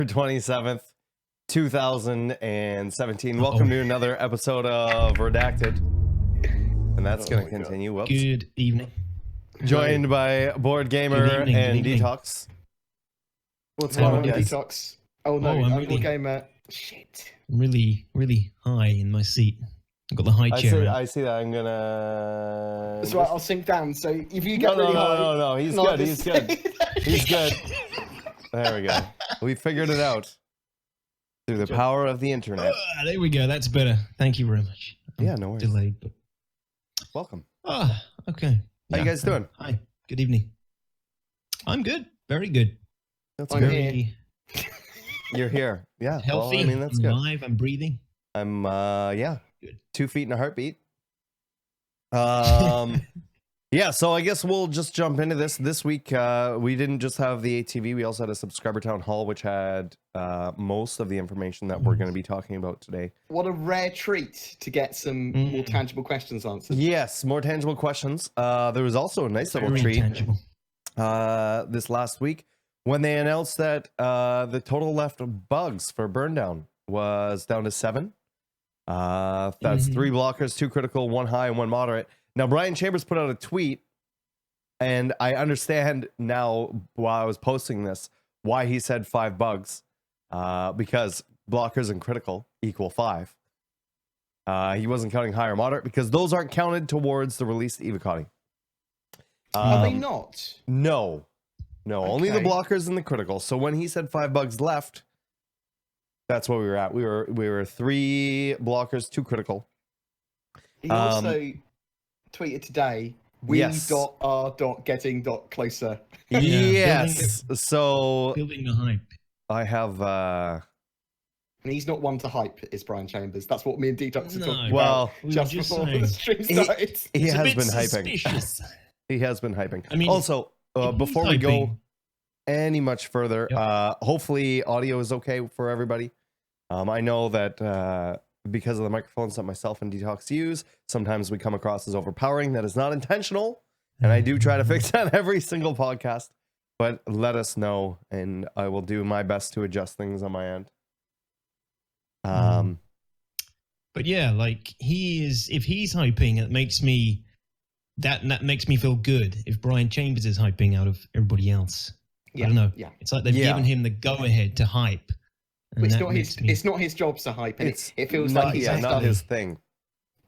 27th, 2017. Welcome to another episode of Redacted. And that's going to continue. Whoops. Good evening. Joined by BoredGamer and Detox. What's going on, guys? Detox? Oh no, I'm BoredGamer. Shit. I'm really high in my seat. I've got the high chair. I see that. I'm gonna. That's right. I'll sink down. So if you get really high, no. He's good. He's good. He's good. There we go. We figured it out through the power of the internet. There we go. That's better. Thank you very much. Yeah, no worries. Delayed, but welcome. Okay. How you guys doing? Hi. Good evening. I'm good. Very good. That's I'm good. here. You're here. Yeah. Healthy. Well, I mean, that's good. I'm alive. I'm breathing. I'm yeah. Good. 2 feet in a heartbeat. Yeah, so I guess we'll just jump into this. This week, we didn't just have the ATV, we also had a subscriber town hall, which had most of the information that we're going to be talking about today. What a rare treat to get some more tangible questions answered. Yes, more tangible questions. There was also a nice little Very treat tangible. this last week when they announced that the total left bugs for Burndown was down to 7. That's 3 blockers, 2 critical, 1 high, and 1 moderate. Now, Brian Chambers put out a tweet, and I understand now while I was posting this why he said 5 bugs, because blockers and critical equal 5. He wasn't counting high or moderate because those aren't counted towards the released Evocati. Are they not? No, only the Okay. blockers and the critical. So when he said 5 bugs left, that's what we were at. We were 3 blockers, 2 critical. He also tweeted today, getting closer. Yes. So Building the hype. I have And he's not one to hype, is Brian Chambers. That's what me and Detox are talking well, about we were just just before saying. the stream started. he It's a has bit been hyping. suspicious. He has been hyping. I mean, also, if he's before we go hyping- any much further, Yep. hopefully audio is okay for everybody. I know that because of the microphones that myself and Detox use, sometimes we come across as overpowering. That is not intentional, and I do try to fix that every single podcast. But let us know, and I will do my best to adjust things on my end. But yeah, like if he's hyping, it makes me that makes me feel good. If Brian Chambers is hyping out of everybody else, I don't know. Yeah. It's like they've given him the go ahead to hype. But it's not his job to hype, and it feels like he's not his thing.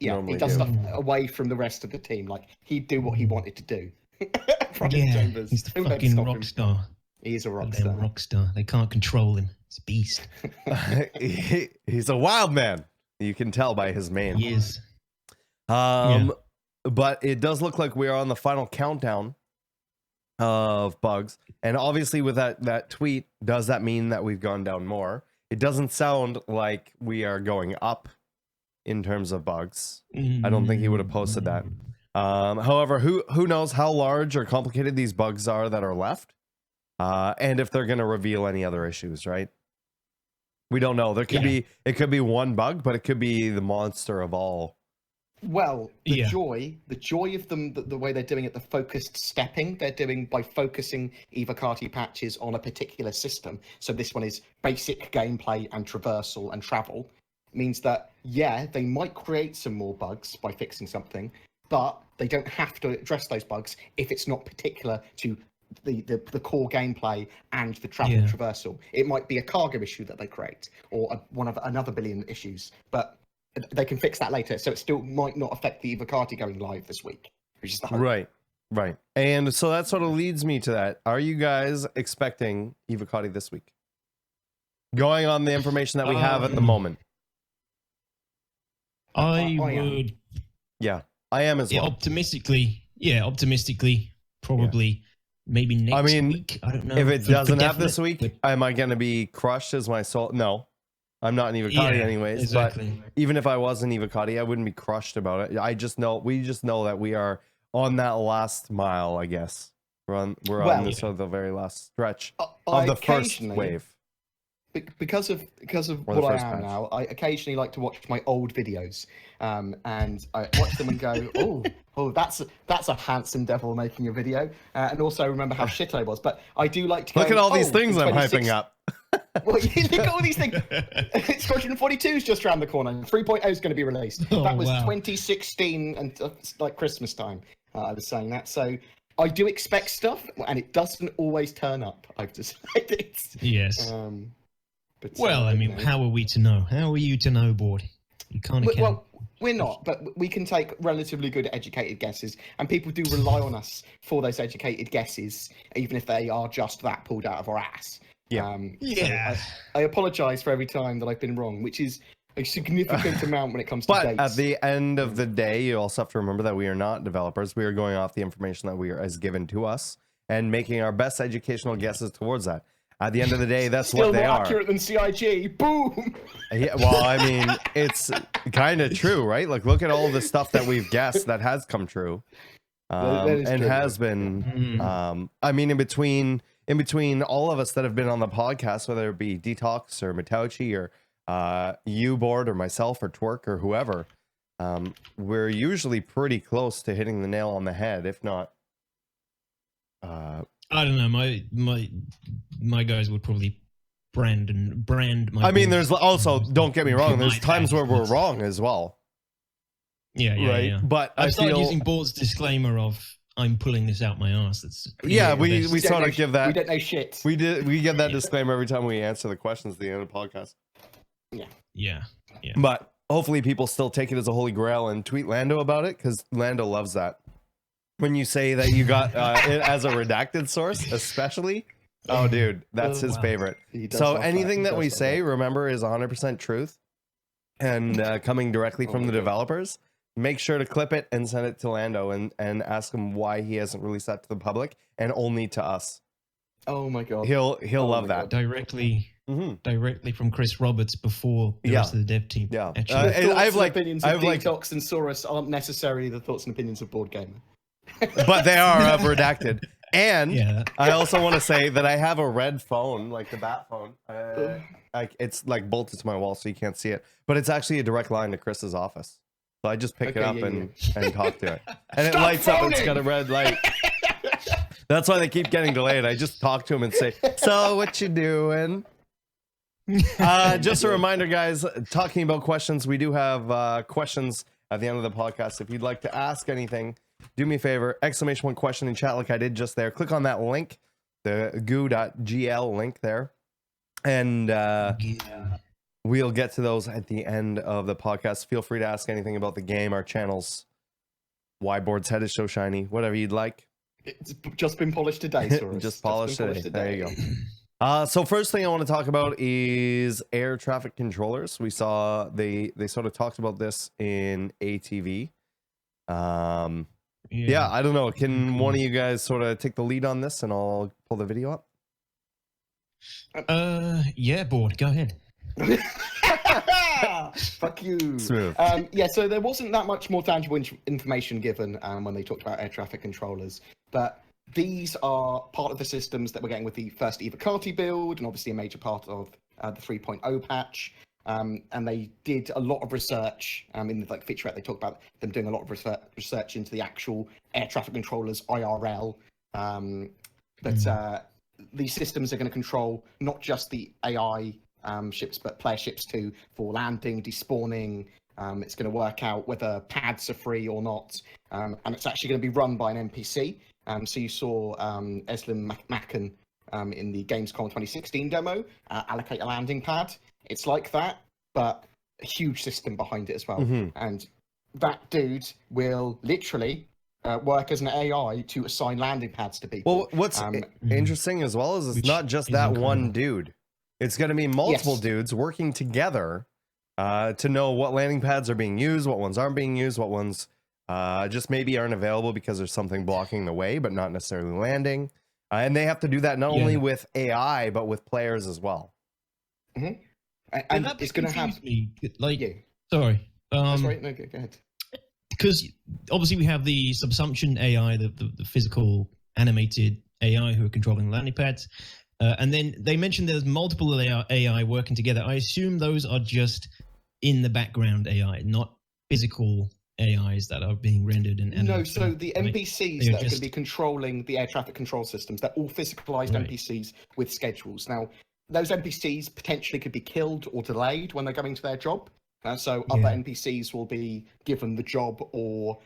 Yeah, he does stuff away from the rest of the team. Like he'd do what he wanted to do. Yeah, Chambers. he's the Who better fucking stop rock him? star. He's a rock Goddamn star. rock star. They can't control him. He's a beast. He's a wild man. You can tell by his mane. He is. But it does look like we are on the final countdown of bugs. And obviously with that tweet, does that mean that we've gone down more? It doesn't sound like we are going up in terms of bugs. I don't think he would have posted that. However, who knows how large or complicated these bugs are that are left, and if they're going to reveal any other issues, right? We don't know. There could be, it could be one bug, but it could be the monster of all. Well, the joy of them, the way they're doing it, the focused stepping they're doing by focusing Evocati patches on a particular system. So this one is basic gameplay and traversal and travel. Means that, they might create some more bugs by fixing something, but they don't have to address those bugs if it's not particular to the core gameplay and the travel traversal. It might be a cargo issue that they create, or one of another billion issues, but they can fix that later, so it still might not affect the Evocati going live this week, which is the hope. Right. And so that sort of leads me to that. Are you guys expecting Evocati this week? Going on the information that we have at the moment. I would. Yeah, I am as well. Optimistically, probably maybe next week. I don't know. If it doesn't have this week, am I going to be crushed as my soul? No. I'm not an Evocati anyways, exactly. But even if I was an Evocati, I wouldn't be crushed about it. We just know that we are on that last mile, I guess. We're on this sort of the very last stretch of the first wave. because of Or the what I first am patch. now, I occasionally like to watch my old videos, and I watch them and go, oh, that's a handsome devil making a video, and also remember how shit I was. But I do like to go, Look at all these things in I'm 26 hyping up. Well, you look at all these things. Squadron 42 is just around the corner. 3.0 is going to be released. Oh, that was wow. 2016 and like Christmas time. I was saying that. So I do expect stuff, and it doesn't always turn up. I've decided. Yes. But, Well, I mean, you know. how are we to know? How are you to know, Board? You can't account. Well, we're not, but we can take relatively good educated guesses, and people do rely on us for those educated guesses, even if they are just that pulled out of our ass. Yeah. Yeah. So I apologise for every time that I've been wrong, which is a significant amount when it comes to But dates. at the end of the day, you also have to remember that we are not developers. We are going off the information that is given to us and making our best educational guesses towards that. At the end of the day, that's Still what they more are. accurate than CIG. Boom. Yeah, well, I mean, it's kind of true, right? Like, look at all the stuff that we've guessed that has come true, That is and true, has yeah. been. I mean, in between all of us that have been on the podcast, whether it be Detox or Matauchi or you, Board, or myself or Twerk or whoever, we're usually pretty close to hitting the nail on the head, if not. I don't know. My guys would probably brand my. I mean, balls. there's also, don't get me wrong, there's My times where we're bad. wrong as well. Yeah, right? yeah. But I've I started feel using Board's disclaimer of I'm pulling this out my ass. That's yeah, we don't sort know of give that. We don't know shit. We give that disclaimer every time we answer the questions at the end of the podcast. yeah. But hopefully people still take it as a holy grail and tweet Lando about it, because Lando loves that. When you say that you got it as a redacted source, especially, oh dude, that's his Wow. favorite. He does So love anything He that we does love say, remember, is 100% truth and coming directly from my the God. developers. Make sure to clip it and send it to Lando and ask him why he hasn't released that to the public and only to us. Oh my god. He'll Oh love my that. Directly from Chris Roberts before the Yeah. rest of the dev team. Yeah. Actually, The thoughts I've and like opinions of I've like, Detox and Saurus aren't necessarily the thoughts and opinions of BoredGamer. but they are redacted. And yeah. I also want to say that I have a red phone, like the bat phone. Like it's like bolted to my wall, so you can't see it. But it's actually a direct line to Chris's office. So I just pick it Okay, up yeah, and talk to it, and it Stop lights up. It's phoning! got a red light. That's why they keep getting delayed. I just talk to him and say, "So what you doing?" Just a reminder, guys. Talking about questions, we do have questions at the end of the podcast. If you'd like to ask anything, do me a favor, ! question in chat like I did just there. Click on that link, the goo.gl link there, and we'll get to those at the end of the podcast. Feel free to ask anything about the game, our channels, why Board's head is so shiny, whatever you'd like. It's just been polished today, Saurus. Just polished been today. There you go. So first thing I want to talk about is air traffic controllers. We saw they sort of talked about this in ATV. Yeah, I don't know. Can one of you guys sort of take the lead on this and I'll pull the video up? Yeah, Board, go ahead. Fuck you. Smooth. Yeah, so there wasn't that much more tangible information given when they talked about air traffic controllers, but these are part of the systems that we're getting with the first Evocati build, and obviously a major part of the 3.0 patch. And they did a lot of research in the featurette. They talked about them doing a lot of research into the actual air traffic controllers IRL. But these systems are going to control not just the AI ships, but player ships too, for landing, despawning. It's going to work out whether pads are free or not, and it's actually going to be run by an NPC. So you saw Eslim Macken in the Gamescom 2016 demo allocate a landing pad. It's like that, but a huge system behind it as well. And that dude will literally work as an AI to assign landing pads to people. Well, what's interesting as well is it's not just that one dude. It's going to be multiple dudes working together to know what landing pads are being used, what ones aren't being used, what ones just maybe aren't available because there's something blocking the way, but not necessarily landing. And they have to do that not only with AI, but with players as well. And it's going to have... me. Sorry. That's right. No, go ahead. Because obviously we have the subsumption AI, the physical animated AI who are controlling landing pads. And then they mentioned there's multiple AI working together. I assume those are just in the background AI, not physical AIs that are being rendered and no, so the NPCs that are going to be controlling the air traffic control systems, they're all physicalized NPCs with schedules. Now, those NPCs potentially could be killed or delayed when they're going to their job. So other NPCs will be given the job, or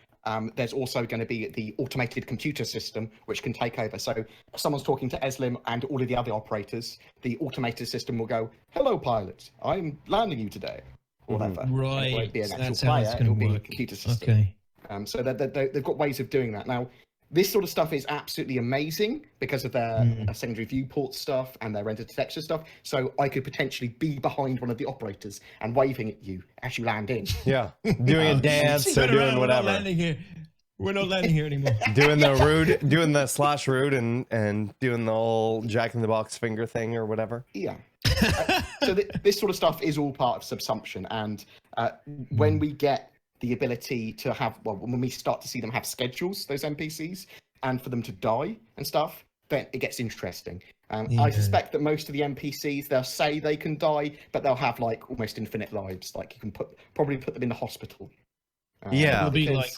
there's also going to be the automated computer system which can take over. So if someone's talking to Eslim and all of the other operators, the automated system will go, "Hello, pilot, I'm landing you today." Whatever. Right. It won't be an actual That's how player, it'll be a work. computer system. Okay. So they've got ways of doing that. Now, this sort of stuff is absolutely amazing because of their secondary viewport stuff and their render detection stuff. So I could potentially be behind one of the operators and waving at you as you land in. Yeah, doing a dance or doing whatever. We're not landing here. We're not landing here anymore. Doing the rude, doing the slash rude, and doing the whole Jack in the Box finger thing or whatever. Yeah. So this sort of stuff is all part of subsumption, and when we get the ability to have, well, when we start to see them have schedules, those NPCs, and for them to die and stuff, then it gets interesting. I suspect that most of the NPCs, they'll say they can die, but they'll have like almost infinite lives. Like you can probably put them in the hospital. It'll be like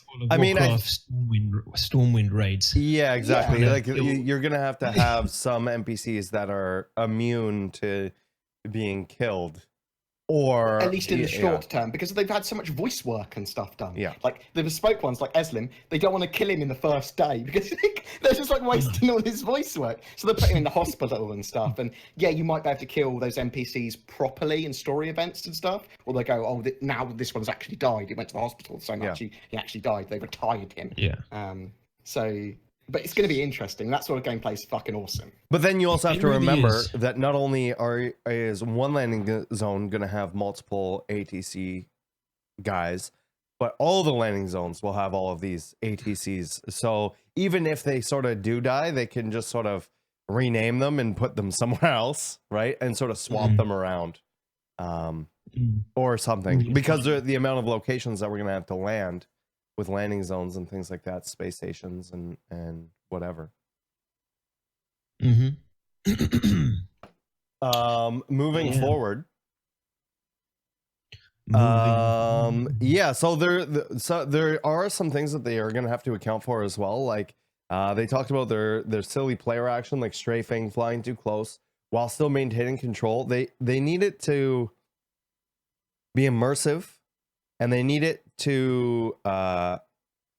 Stormwind raids. Yeah, exactly. Like you're gonna have to have some NPCs that are immune to being killed, or at least in the short term, because they've had so much voice work and stuff done. Yeah, like the bespoke ones, like Eslim, they don't want to kill him in the first day because they're just like wasting all his voice work. So they put him in the hospital and stuff. And yeah, you might be able to kill those NPCs properly in story events and stuff, or they go, "Oh, now this one's actually died. He went to the hospital, so he actually died. They retired him." Yeah. But it's going to be interesting. That sort of gameplay is fucking awesome. But then you also have to remember that not only is one landing zone going to have multiple ATC guys, but all the landing zones will have all of these ATCs. So even if they sort of do die, they can just sort of rename them and put them somewhere else, right? And sort of swap them around or something. Because the amount of locations that we're going to have to land with landing zones and things like that, space stations and whatever. Moving forward. So there are some things that they are going to have to account for as well. Like they talked about their silly player action, like strafing, flying too close, while still maintaining control. They need it to be immersive, and they need it to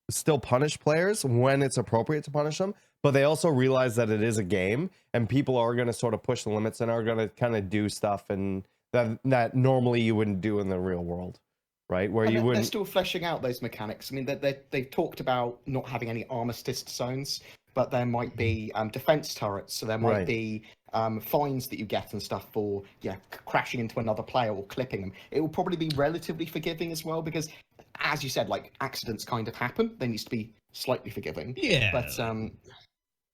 still punish players when it's appropriate to punish them, but they also realize that it is a game and people are going to sort of push the limits and are going to kind of do stuff and that normally you wouldn't do in the real world, right? Where you wouldn't. They're still fleshing out those mechanics. I mean, they've talked about not having any armistice zones, but there might be defense turrets, so there might be fines that you get and stuff for crashing into another player or clipping them. It will probably be relatively forgiving as well, because as you said, like accidents kind of happen. They need to be slightly forgiving. Yeah, but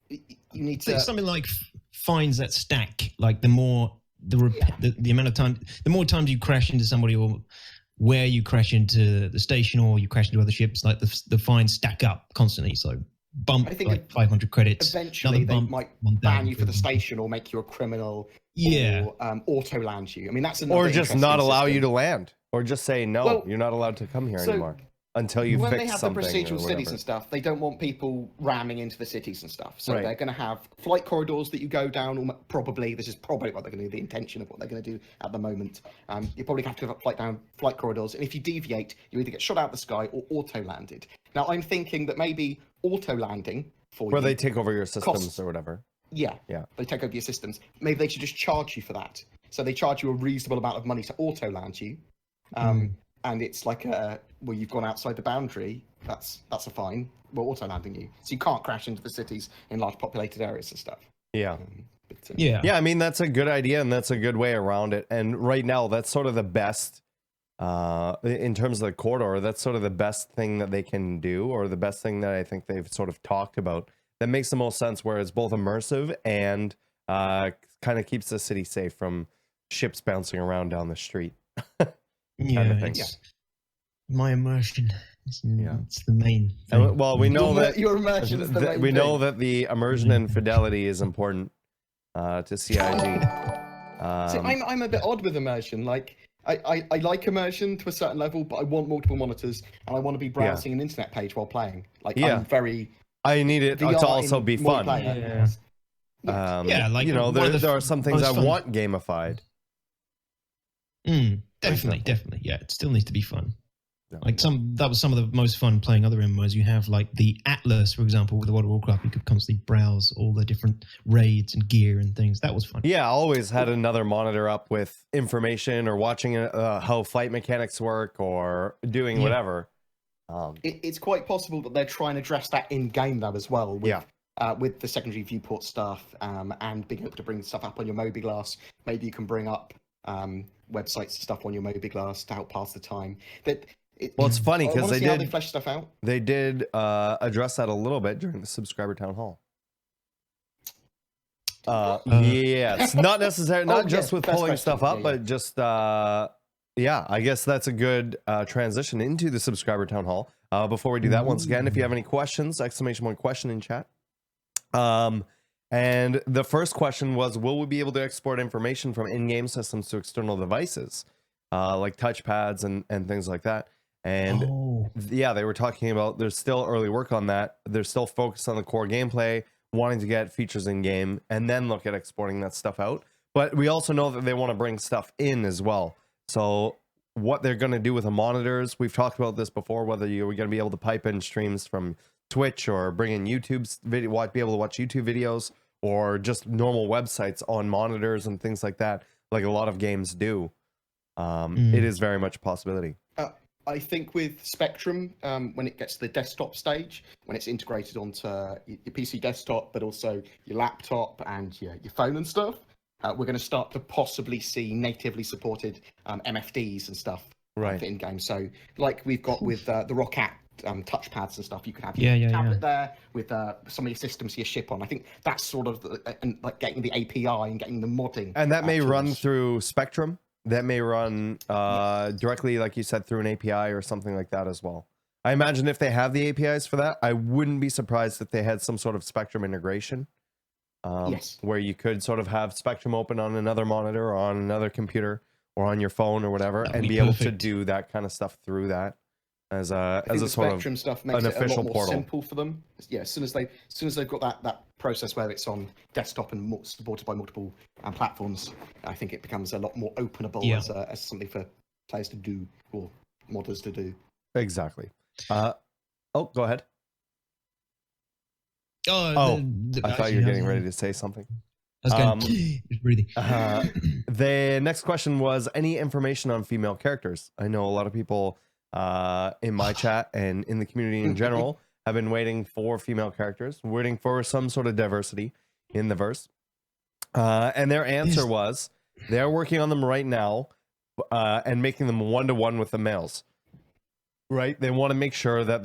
you need to something like fines that stack. Like the more the amount of time, the more times you crash into somebody, or where you crash into the station, or you crash into other ships, like the fines stack up constantly. So bump, I think like 500 credits. Eventually, they might ban you for the station or make you a criminal. Or auto land you. I mean, that's another. Or just not allow you to land, or just say no, you're not allowed to come here anymore until you fix something. When they have the procedural cities and stuff, they don't want people ramming into the cities and stuff. So they're going to have flight corridors that you go down. Probably this is probably what they're going to do. The intention of what they're going to do at the moment. You probably have to have flight corridors, and if you deviate, you either get shot out of the sky or auto landed. Now I'm thinking that maybe auto landing where they take over your systems or whatever. Yeah, they take over your systems. Maybe they should just charge you for that. So they charge you a reasonable amount of money to auto land you, and it's like you've gone outside the boundary. That's a fine. We're auto landing you, so you can't crash into the cities in large populated areas and stuff. Yeah. I mean, that's a good idea, and that's a good way around it. And right now, that's sort of the best in terms of the corridor. That's sort of the best thing that they can do, or the best thing that I think they've sort of talked about. That makes the most sense, where it's both immersive and kind of keeps the city safe from ships bouncing around down the street. My immersion. It's the main thing. Well, we know that your immersion is the main we know that the immersion and fidelity is important. to CIG. See, I'm a bit odd with immersion. Like, I like immersion to a certain level, but I want multiple monitors and I want to be browsing an internet page while playing. Like, Yeah. I'm very. I need it to VR also in be fun. multiplayer. Yeah, like you know, one of the there are some things I most fun- want gamified. Definitely. Yeah, it still needs to be fun. Yeah. Like that was some of the most fun playing other MMOs. You have like the Atlas, for example, with the World of Warcraft. You could constantly browse all the different raids and gear and things. That was fun. Yeah, I always had another monitor up with information or watching how fight mechanics work or doing whatever. It's quite possible that they're trying to address that in game though as well. With the secondary viewport stuff and being able to bring stuff up on your Mobi-Glass. Maybe you can bring up websites and stuff on your Mobi-Glass to help pass the time. Well, it's funny because they did flesh stuff out. They did address that a little bit during the subscriber town hall. Yes, not necessarily, not just with pulling stuff up, but just I guess that's a good transition into the subscriber town hall. Before we do that, once again, if you have any questions, !1 question in chat. And the first question was, will we be able to export information from in-game systems to external devices, like touchpads and things like that? And they were talking about there's still early work on that. They're still focused on the core gameplay, wanting to get features in game, and then look at exporting that stuff out. But we also know that they want to bring stuff in as well. So what they're going to do with the monitors, we've talked about this before, whether you're going to be able to pipe in streams from Twitch or bring in YouTube's video, be able to watch YouTube videos or just normal websites on monitors and things like that, like a lot of games do. It is very much a possibility. I think with Spectrum, when it gets to the desktop stage, when it's integrated onto your PC desktop, but also your laptop and your phone and stuff, we're going to start to possibly see natively supported MFDs and stuff for in-game. So like we've got with the Roccat touchpads and stuff, you could have your tablet there with some of your systems you ship on. I think that's sort of like getting the API and getting the modding. And that may run through Spectrum. That may run directly, like you said, through an API or something like that as well. I imagine if they have the APIs for that, I wouldn't be surprised if they had some sort of Spectrum integration. Where you could sort of have Spectrum open on another monitor or on another computer or on your phone or whatever, and be able to do that kind of stuff through that as a sort Spectrum of stuff makes an it a official lot more portal. simple for them. Yeah, as soon as they've got that process where it's on desktop and supported by multiple platforms, I think it becomes a lot more openable as something for players to do or modders to do. Exactly. Go ahead. I thought you were getting ready to say something. I was going, just breathing. The next question was, any information on female characters? I know a lot of people in my chat and in the community in general have been waiting for female characters, waiting for some sort of diversity in the verse. And their answer was, they're working on them right now and making them one-to-one with the males. Right, they want to make sure that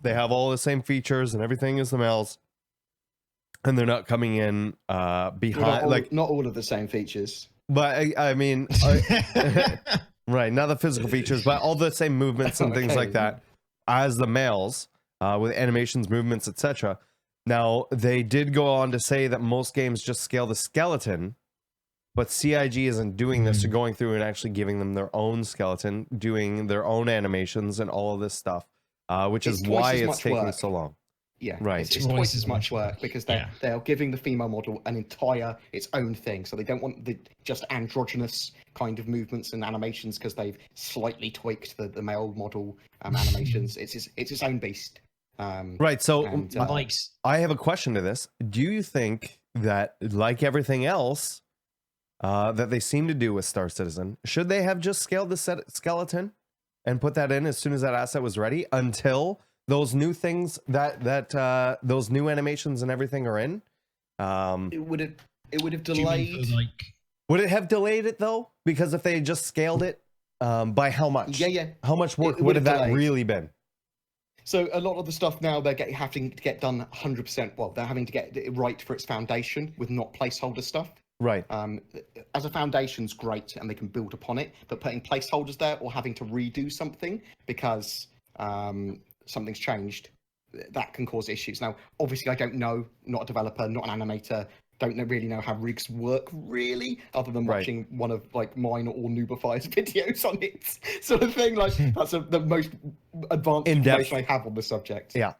they have all the same features and everything as the males, and they're not coming in behind. Not all of the same features, but I mean, right, not the physical features, but all the same movements and things like that as the males, with animations, movements, etc. Now they did go on to say that most games just scale the skeleton. But CIG isn't doing this, to going through and actually giving them their own skeleton, doing their own animations and all of this stuff, which is why it's taking so long. Yeah, right. It's twice as much work because they're giving the female model an entire its own thing. So they don't want the just androgynous kind of movements and animations because they've slightly tweaked the male model animations. It's its own beast. Right. So I have a question to this. Do you think that, like everything else, that they seem to do with Star Citizen, should they have just scaled the skeleton and put that in as soon as that asset was ready until those new things that those new animations and everything are in? It would have delayed. Would it have delayed it though? Because if they just scaled it, by how much? How much work would have that really been? So a lot of the stuff now they're having to get done 100%. Well, they're having to get it right for its foundation with not placeholder stuff. Right. As a foundation's great and they can build upon it, but putting placeholders there or having to redo something because something's changed, that can cause issues. Now, obviously, I don't know, not a developer, not an animator, really know how rigs work really, other than watching one of like mine or Noobify's videos on it, sort of thing. Like that's the most advanced information I have on the subject. Yeah.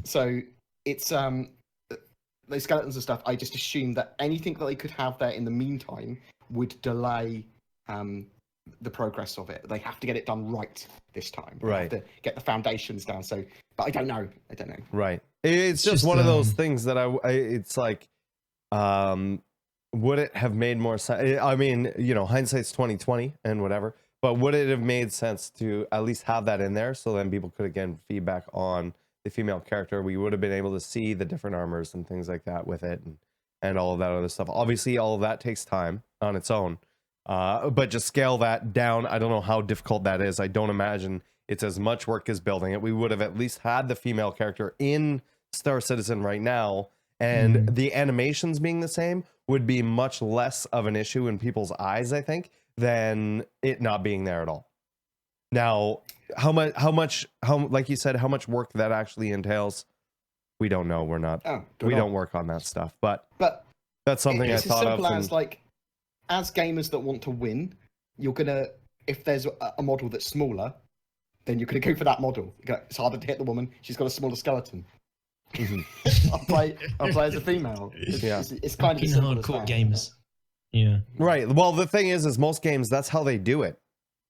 So it's those skeletons and stuff. I just assumed that anything that they could have there in the meantime would delay the progress of it. They have to get it done right this time. They have to get the foundations down. So, but I don't know. Right. It's just one of those things that it's like, would it have made more sense? I mean, you know, hindsight's 2020 and whatever, but would it have made sense to at least have that in there so then people could again feedback on the female character? We would have been able to see the different armors and things like that with it, and all of that other stuff. Obviously, all of that takes time on its own, but just scale that down. I don't know how difficult that is. I don't imagine it's as much work as building it. We would have at least had the female character in Star Citizen right now, and the animations being the same would be much less of an issue in people's eyes, I think, than it not being there at all. Now, how much, like you said, how much work that actually entails, we don't know. We're not, we don't work on that stuff, but that's something I thought of. It's as simple as like, as gamers that want to win, you're gonna, if there's a model that's smaller, then you're gonna go for that model. It's harder to hit the woman. She's got a smaller skeleton. I'll play as a female. It's kind of simple hardcore gamers. Yeah. Right. Well, the thing is most games, that's how they do it.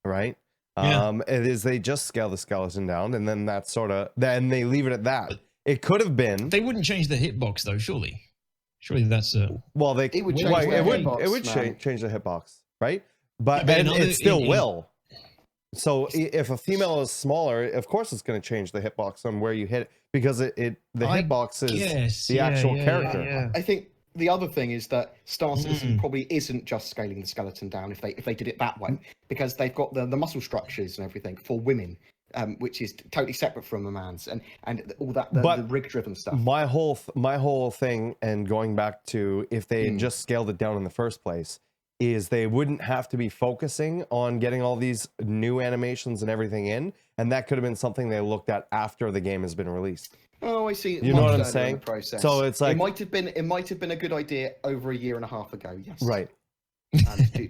Right. It is they just scale the skeleton down, and then that's then they leave it at that. But it could have been. They wouldn't change the hitbox though, surely. Surely that's well, it would change change the hitbox, right? But it still will. So if a female is smaller, of course it's going to change the hitbox on where you hit it, because the hitbox is the actual character. Yeah. I think the other thing is that Star Citizen probably isn't just scaling the skeleton down if they did it that way, because they've got the muscle structures and everything for women, which is totally separate from a man's, and all that the rig driven stuff. My whole thing, and going back to if they had just scaled it down in the first place, is they wouldn't have to be focusing on getting all these new animations and everything in, and that could have been something they looked at after the game has been released. Oh, I see. You know what I'm saying? So it's like it might have been a good idea over a year and a half ago. Yes. Right.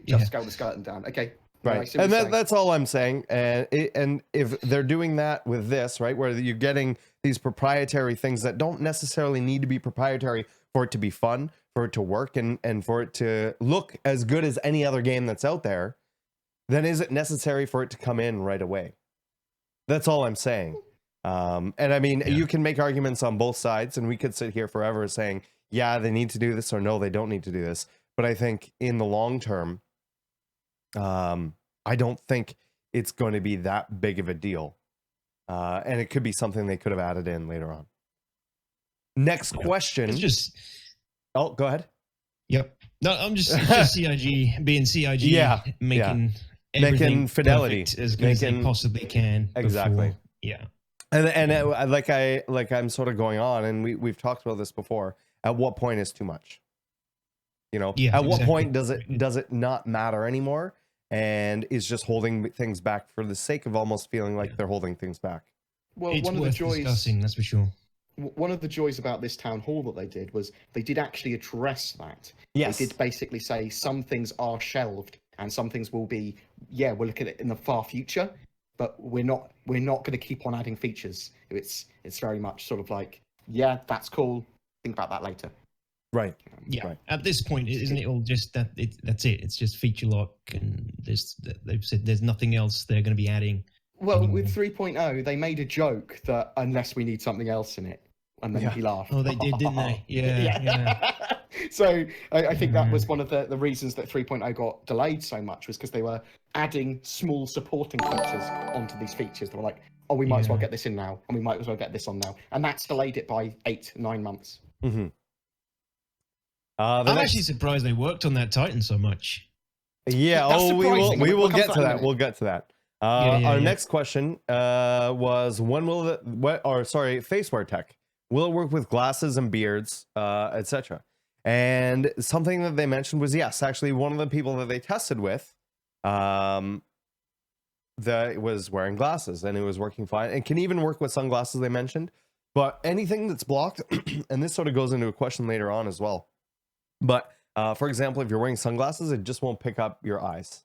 Just scale the skeleton down. Okay. Right. And that's all I'm saying. And if they're doing that with this, right, where you're getting these proprietary things that don't necessarily need to be proprietary for it to be fun, for it to work, and for it to look as good as any other game that's out there, then is it necessary for it to come in right away? That's all I'm saying. And I mean, you can make arguments on both sides, and we could sit here forever saying, yeah, they need to do this, or no, they don't need to do this. But I think in the long term, I don't think it's going to be that big of a deal. And it could be something they could have added in later on. Next question. It's just... Oh, go ahead. Yep. No, I'm just CIG being CIG, making fidelity as good as they possibly can. Exactly. Before. Yeah. And I'm sort of going on, and we've talked about this before. At what point is too much? You know, at what point does it not matter anymore, and is just holding things back for the sake of almost feeling like they're holding things back? Well, it's one of the joys discussing, that's for sure. One of the joys about this town hall that they did was they did actually address that. Yes. They did basically say some things are shelved and some things will be, we'll look at it in the far future, but we're not going to keep on adding features. It's very much sort of like, that's cool. Think about that later. Right. Yeah. Right. At this point, isn't it all just that? That's it. It's just feature lock, and they've said there's nothing else they're going to be adding. Well, with 3.0, they made a joke that unless we need something else in it, and then he laughed. Oh, they did, didn't they? Yeah. So I think that was one of the reasons that 3.0 got delayed so much, was because they were adding small supporting features onto these features. They were like, oh, we might as well get this in now, and we might as well get this on now. And that's delayed it by 8-9 months. Mm-hmm. I'm actually surprised they worked on that Titan so much. Yeah, we will get to that. We'll get to that. Our next question was, when will faceware tech, will it work with glasses and beards, etc.? And something that they mentioned was, yes, actually one of the people that they tested with that was wearing glasses, and it was working fine. It can even work with sunglasses, they mentioned. But anything that's blocked, and this sort of goes into a question later on as well. But for example, if you're wearing sunglasses, it just won't pick up your eyes,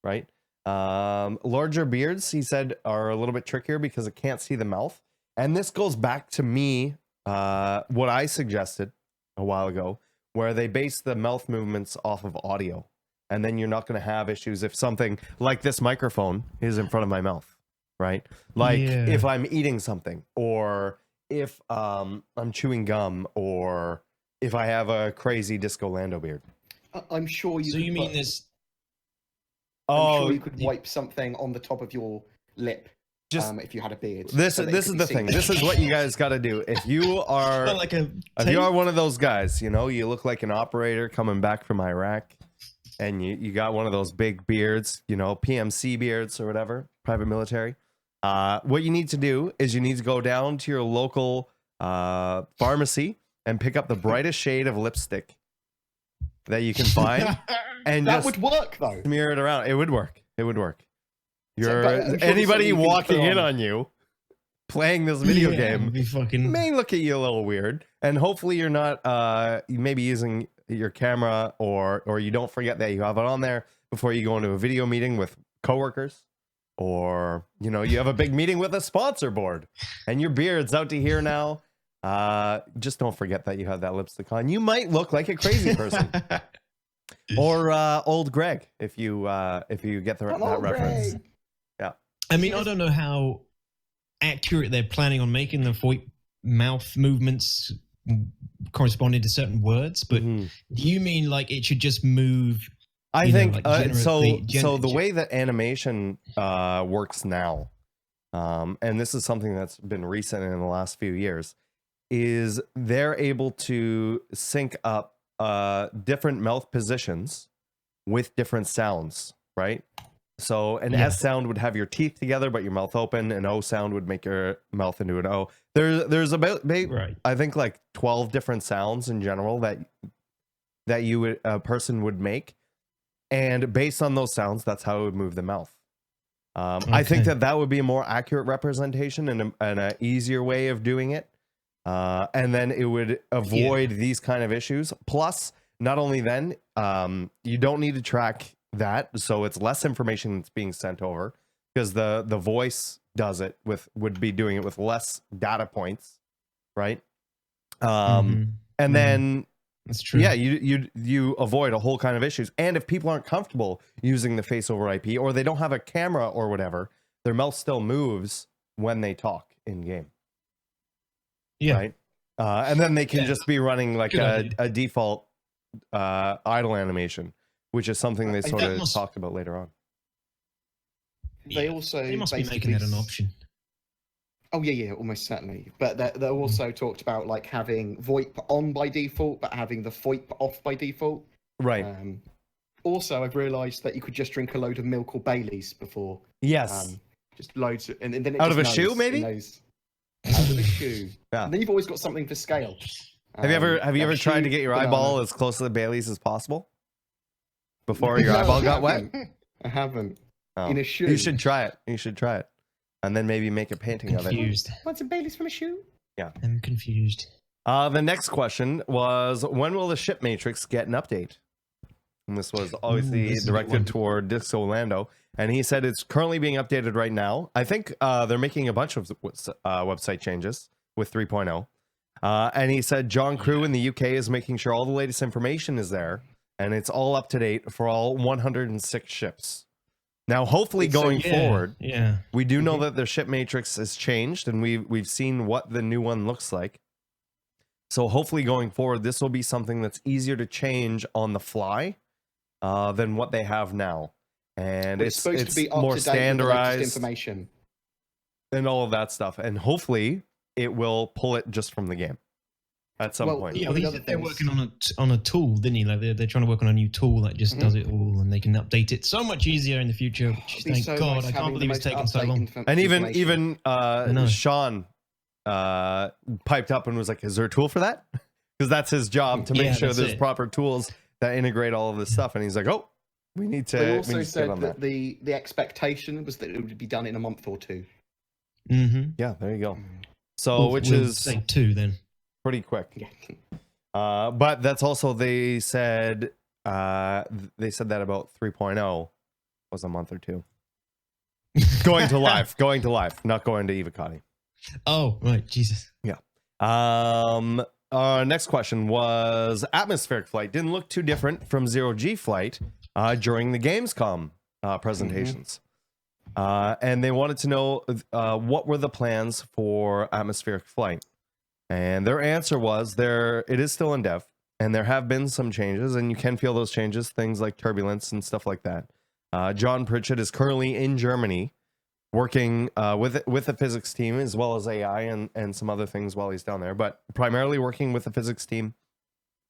right? Larger beards, he said, are a little bit trickier because it can't see the mouth. And this goes back to me, what I suggested a while ago, where they base the mouth movements off of audio. And then you're not going to have issues if something like this microphone is in front of my mouth, right? Like if I'm eating something, or if I'm chewing gum, or if I have a crazy Disco Lando beard. I'm sure you. So you mean this? I'm sure you could wipe something on the top of your lip. Just if you had a beard. This is the thing. This is what you guys got to do. If you are if you are one of those guys, you know, you look like an operator coming back from Iraq, and you got one of those big beards, you know, PMC beards or whatever, private military. What you need to do is you need to go down to your local pharmacy and pick up the brightest shade of lipstick that you can find, and that would work though. Smear it around. It would work. It would work. Anybody walking in on you playing this video game may look at you a little weird, and hopefully you're not maybe using your camera, or you don't forget that you have it on there before you go into a video meeting with coworkers, or you know, you have a big meeting with a sponsor board and your beard's out to here now. Just don't forget that you have that lipstick on. You might look like a crazy person. Or old Greg, if you get that reference. Greg. Yeah. I mean, I don't know how accurate they're planning on making the VoIP mouth movements corresponding to certain words, but do you mean like it should just move? I think so the way that animation works now, and this is something that's been recent in the last few years, is they're able to sync up different mouth positions with different sounds, right? So an S sound would have your teeth together but your mouth open. An O sound would make your mouth into an O. There's about I think like 12 different sounds in general that you would a person would make, and based on those sounds, that's how it would move the mouth. I think that would be a more accurate representation and an easier way of doing it. And then it would avoid these kind of issues. Plus, not only then, you don't need to track that, so it's less information that's being sent over, because the voice would be doing it with less data points, right? And then that's true. Yeah, you avoid a whole kind of issues. And if people aren't comfortable using the face over IP, or they don't have a camera or whatever, their mouth still moves when they talk in game. Yeah. Right. And then they can just be running like a default idle animation, which is something they sort of talked about later on. They must be making that an option. Oh yeah, almost certainly. But they also talked about like having VoIP on by default, but having the VoIP off by default. Right. Also, I've realised that you could just drink a load of milk or Baileys before. Yes. Just loads, and then it out just of a shoe, maybe. Out of a shoe. Yeah. And then you've always got something for scale. Have you ever tried to get your eyeball as close to the Baileys as possible before your eyeball got wet? I haven't. Oh. In a shoe. You should try it. And then maybe make a painting of it. What's a Baileys from a shoe? Yeah. I'm confused. The next question was, when will the ship matrix get an update? And this was obviously directed toward Disco Lando. And he said it's currently being updated right now. I think they're making a bunch of website changes with 3.0. And he said John Crew in the UK is making sure all the latest information is there. And it's all up to date for all 106 ships. Now, hopefully going forward, we do know that their ship matrix has changed, and we've seen what the new one looks like. So hopefully going forward, this will be something that's easier to change on the fly than what they have now. And it's supposed to be more standardized information and all of that stuff. And hopefully it will pull it just from the game at some point. Yeah, they're working on a tool, didn't you? Like they're trying to work on a new tool that just does it all, and they can update it so much easier in the future. Which, thank God, I can't believe it's taken so long. And even Sean piped up and was like, "Is there a tool for that?" Because that's his job, to make sure there's proper tools that integrate all of this stuff. And he's like, "Oh, we need to." They also said that the expectation was that it would be done in a month or two. Yeah, there you go. So, which is say 2 then. Pretty quick. Yeah. But that's also they said that about 3.0 was a month or two. Going to live, not going to Evocati. Oh, right, Jesus. Yeah. Next question was atmospheric flight. Didn't look too different from zero-G flight during the Gamescom presentations. And they wanted to know what were the plans for atmospheric flight. And their answer was it is still in dev, and there have been some changes, and you can feel those changes, things like turbulence and stuff like that. John Pritchett is currently in Germany working with the physics team as well as AI and some other things while he's down there, but primarily working with the physics team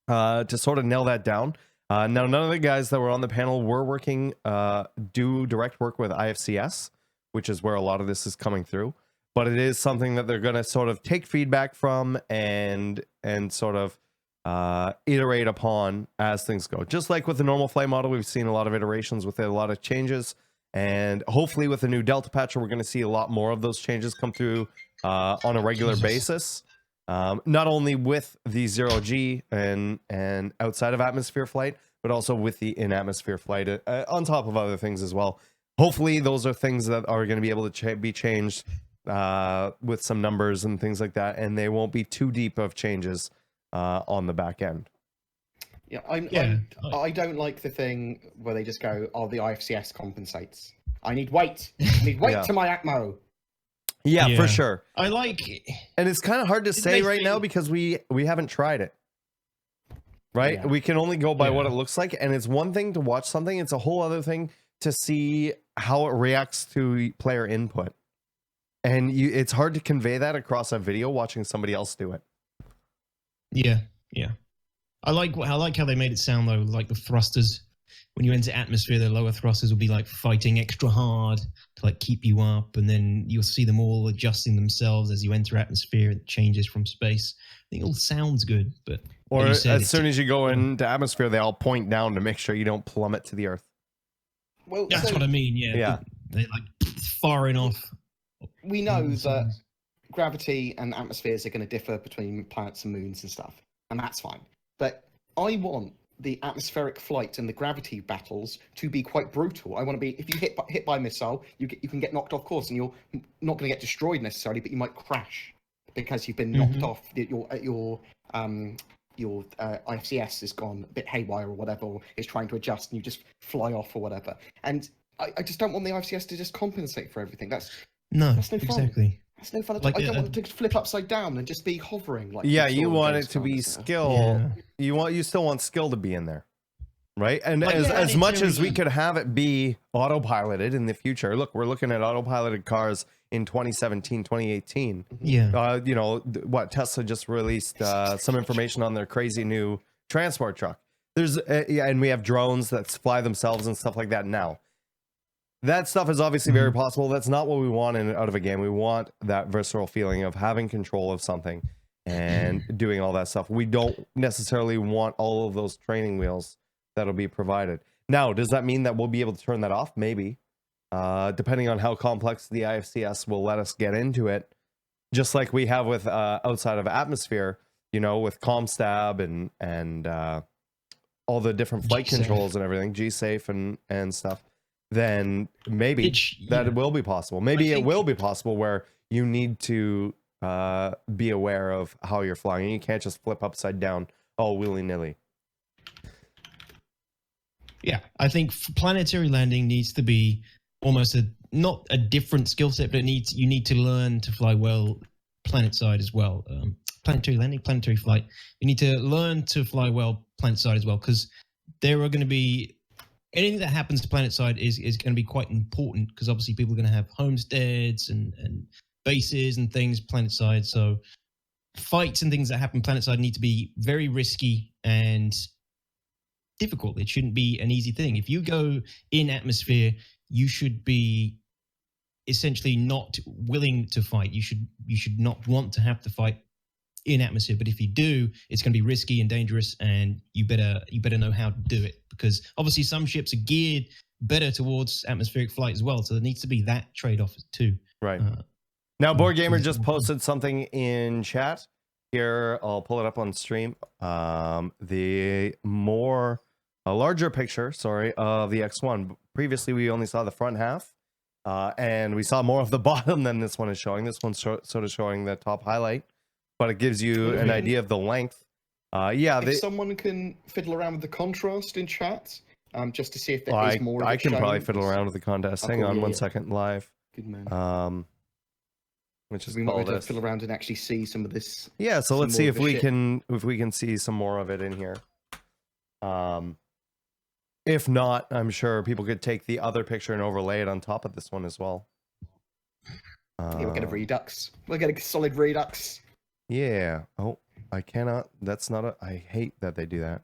to sort of nail that down. Now, none of the guys that were on the panel were working, do direct work with IFCS, which is where a lot of this is coming through. But it is something that they're going to sort of take feedback from and sort of iterate upon as things go. Just like with the normal flight model, we've seen a lot of iterations with it, a lot of changes. And hopefully with the new Delta patch, we're going to see a lot more of those changes come through on a regular basis. Not only with the zero-G and outside of atmosphere flight, but also with the in-atmosphere flight on top of other things as well. Hopefully those are things that are going to be able to be changed with some numbers and things like that, and they won't be too deep of changes on the back end. Yeah, I don't like the thing where they just go, "Oh, the IFCS compensates." I need weight. I need weight to my Atmo. Yeah, for sure. I like, and it's kind of hard to say right now because we haven't tried it. Right? Yeah. We can only go by what it looks like, and it's one thing to watch something; it's a whole other thing to see how it reacts to player input. And it's hard to convey that across a video watching somebody else do it. Yeah. I like how they made it sound though, like the thrusters. When you enter atmosphere, the lower thrusters will be like fighting extra hard to like keep you up, and then you'll see them all adjusting themselves as you enter atmosphere. It changes from space. I think it all sounds good, but or as soon as you go into atmosphere, they all point down to make sure you don't plummet to the earth. Well, that's what I mean. Yeah. They're like firing off. We know that gravity and atmospheres are going to differ between planets and moons and stuff, and that's fine. But I want the atmospheric flight and the gravity battles to be quite brutal. I want to be, if you hit by a missile, you can get knocked off course, and you're not going to get destroyed necessarily, but you might crash because you've been knocked off. Your IFCS has gone a bit haywire or whatever, or is trying to adjust, and you just fly off or whatever. And I just don't want the IFCS to just compensate for everything. That's no fun. Exactly. That's no fun. Like, I don't want it to flip upside down and just be hovering. Like you want it to be skill. Yeah. You still want skill to be in there, right? And like, as much as we could have it be autopiloted in the future. Look, we're looking at autopiloted cars in 2017, 2018. Yeah. What Tesla just released some information on their crazy new transport truck. There's and we have drones that fly themselves and stuff like that now. That stuff is obviously very possible. That's not what we want out of a game. We want that visceral feeling of having control of something and doing all that stuff. We don't necessarily want all of those training wheels that'll be provided. Now, does that mean that we'll be able to turn that off? Maybe. Depending on how complex the IFCS will let us get into it. Just like we have with outside of atmosphere, with ComStab and all the different flight controls and everything, G-Safe and stuff. Then maybe it will be possible. Maybe it will be possible where you need to be aware of how you're flying. You can't just flip upside down all willy-nilly. Yeah, I think planetary landing needs to be almost not a different skill set, but you need to learn to fly well planet side as well. Planetary landing, planetary flight. You need to learn to fly well planet side as well, because there are going to be anything that happens to planet side is going to be quite important, because obviously people are going to have homesteads and bases and things planet side. So fights and things that happen planet side need to be very risky and difficult. It shouldn't be an easy thing. If you go in atmosphere, you should be essentially not willing to fight. You should not want to have to fight in atmosphere, but if you do, it's going to be risky and dangerous, and you better know how to do it, because obviously some ships are geared better towards atmospheric flight as well, so there needs to be that trade-off too. Right. Now BoredGamer just posted something in chat. here, I'll pull it up on stream. A larger picture, sorry, of the X1. Previously, we only saw the front half, and we saw more of the bottom than this one is showing. This one's sort of showing the top highlight, but it gives you an idea of the length. If someone can fiddle around with the contrast in chat, just to see if there is more. I can probably fiddle around with the contrast. Hang on 1 second, live. Good man. Which is we might to fiddle around and actually see some of this. Yeah, so let's see if we can see some more of it in here. If not, I'm sure people could take the other picture and overlay it on top of this one as well. Yeah, we'll get a redux. We'll get a solid redux. Yeah. Oh, I cannot. That's not a. I hate that they do that.